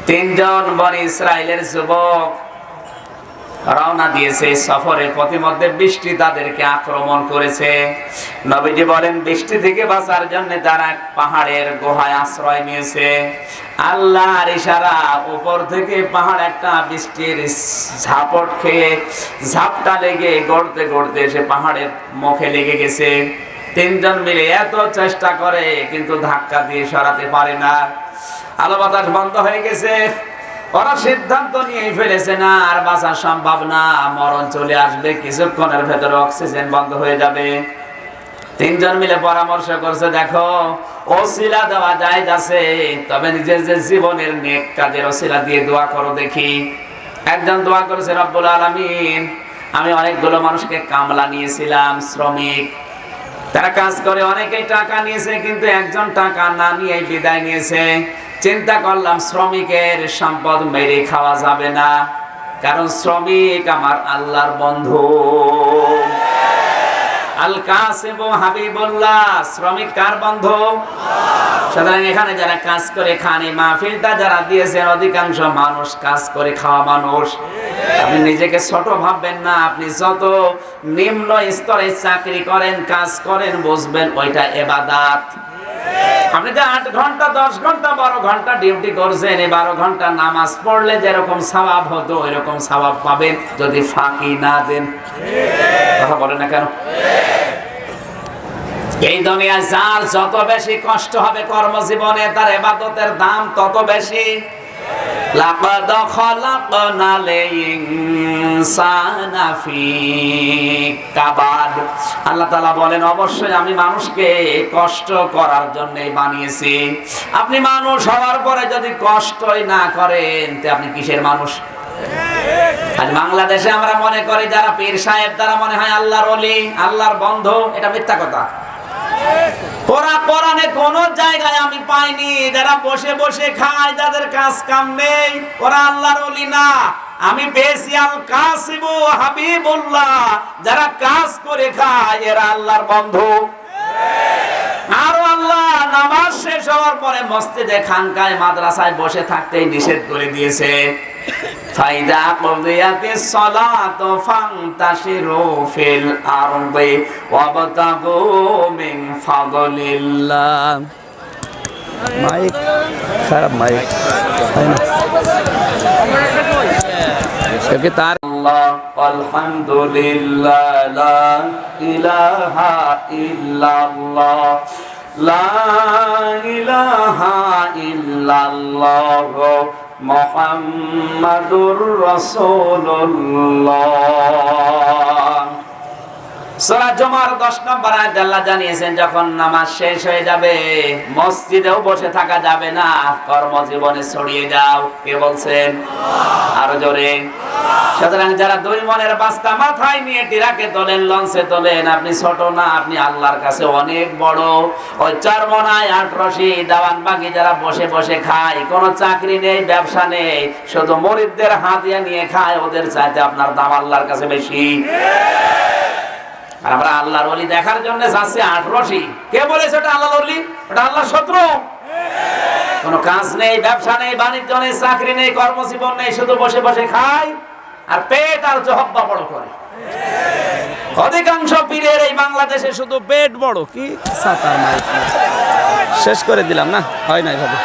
3 জন বনি ইসরাইলের যুবক রওনা দিয়েছে সফরে, পথিমধ্যে বৃষ্টি তাদেরকে আক্রমণ করেছে। নবীজি বলেন বৃষ্টি থেকে বাঁচার জন্য তারা পাহাড়ের গুহায় আশ্রয় নিয়েছে। আল্লাহর ইশারা, উপর থেকে পাহাড় একটা বৃষ্টির ঝাপট খেয়ে ঝাপটা লেগে গড়তে গড়তে এসে পাহাড়ের মুখে লেগে গেছে। 3 জন মিলে এত চেষ্টা করে কিন্তু ধাক্কা দিয়ে সরাতে পারে না। আলো বাতাস বন্ধ হয়ে গেছে। ওরা সিদ্ধান্ত নিয়ে ফেলেছে না আর বাঁচা সম্ভব না, মরণ চলে আসবে, কিছুক্ষণের ভেতরে অক্সিজেন বন্ধ হয়ে যাবে। 3 জন মিলে পরামর্শ করছে, দেখো ওসিলা দেওয়া জায়েজ আছে, তবে নিজের যে জীবনের নেক কাজের ওসিলা দিয়ে দোয়া করো দেখি। একজন দোয়া করেছে, রব্বুল আলামিন আমি অনেকগুলো মানুষকে কামলা নিয়েছিলাম, শ্রমিক, তারা কাজ করে, অনেকেই টাকা নিয়েছে কিন্তু একজন টাকা না নিয়ে বিদায় নিয়েছে। চিন্তা করলাম শ্রমিকের সম্পদ মেরে খাওয়া যাবে না, কারণ শ্রমিক আমার আল্লাহর বন্ধু। আল কাসিব হাবিবুল্লাহ, শ্রমিক কার বন্ধু? সুতরাং এখানে যারা কাজ করে খান, এই মাহফিলটা যারা দিয়েছেন অধিকাংশ মানুষ কাজ করে খাওয়া মানুষ। আপনি নিজেকে ছোট ভাববেন না, আপনি যত নিম্ন স্তরে চাকরি করেন, কাজ করেন, বুঝবেন ওইটা ইবাদত। আপনি যে 8 ঘন্টা 10 ঘন্টা 12 ঘন্টা ডিউটি করছেন, এই 12 ঘন্টা নামাজ পড়লে যেরকম সওয়াব হতো ওইরকম সওয়াব পাবেন যদি ফাঁকি না দেন। কথা বলেন না কেন? এই দুনিয়ায় যার যত বেশি কষ্ট হবে কর্মজীবনে, তার ইবাদতের দাম তত বেশি। লাকাদ খালাকনাল ইনসানা ফি কাবাদ। আল্লাহ তাআলা বলেন অবশ্যই আমি মানুষকে কষ্ট করার জন্যই বানিয়েছি। আপনি মানুষ হওয়ার পরে যদি কষ্টই না করেন তে আপনি কিসের মানুষ? আজ বাংলাদেশে আমরা মনে করি যারা পীর সাহেব তারা মনে হয় আল্লাহর ওলি, আল্লাহর বন্ধু। এটা মিথ্যা কথা। কোরআনে কোন জায়গায় আমি পাইনি যারা বসে বসে খায়, যাদের কাজ কাম নেই, ওরা আল্লাহর ওলি না। আমি পেয়েছি আল কাসিবু হাবিবুল্লাহ, যারা কাজ করে খায় এরা আল্লাহর বন্ধু। আর আল্লাহ নামাজ শেষ হওয়ার পরে মসজিদে, খানকায়, মাদ্রাসায় বসে থাকতেই নিষেধ করে দিয়েছে। ফাইদা কুদিয়াতিস সালাতু ফান্তাশিরু ফিল আরদি ওয়াবতাগু মিন ফাদলিল্লাহ। মাইক খারাপ, মাইক তাই না? ওকে তার আল্লাহ আলহামদুলিল্লাহ লা ইলাহা ইল্লাল্লাহ লা ইলাহা ইল্লাল্লাহ মুহাম্মাদুর রাসূলুল্লাহ। সূরা জুমার 10 নম্বর আয়াতে আল্লাহ জানিয়েছেন যখন নামাজ শেষ হয়ে যাবে মসজিদেও বসে থাকা যাবে না, কর্মজীবনে ছড়িয়ে যাও। কে বলছেন? আরো জোরে। সুতরাং যারা দুই মনের বাস্তা মাথায় নিয়ে টিরাকে তোলেন, লঞ্চে তোলেন, আপনি ছোট না, আপনি আল্লাহর কাছে অনেক বড়। ওই চরমনায় 8 রশি দেওয়ানবাগি যারা বসে বসে খায়, কোনো চাকরি নেই, ব্যবসা নেই, শুধু মুরিদদের হাতিয়া নিয়ে খায়, ওদের চাইতে আপনার দাম আল্লাহর কাছে বেশি। আর আমরা আল্লাহর ওলি দেখার জন্য যাচ্ছি 8 রশি। কে বলেছে ওটা আল্লাহর ওলি? ওটা আল্লাহর শত্রু। কোনো কাজ নেই, ব্যবসা নেই, বাণিজ্য নেই, চাকরি নেই, কর্মজীবন নেই, শুধু বসে বসে খায় আর পেট আর জহব্বা বড় করে। অধিকাংশ পীরের এই বাংলাদেশে শুধু পেট বড়। কি সাতার মাইক শেষ করে দিলাম না, হয় না এভাবে।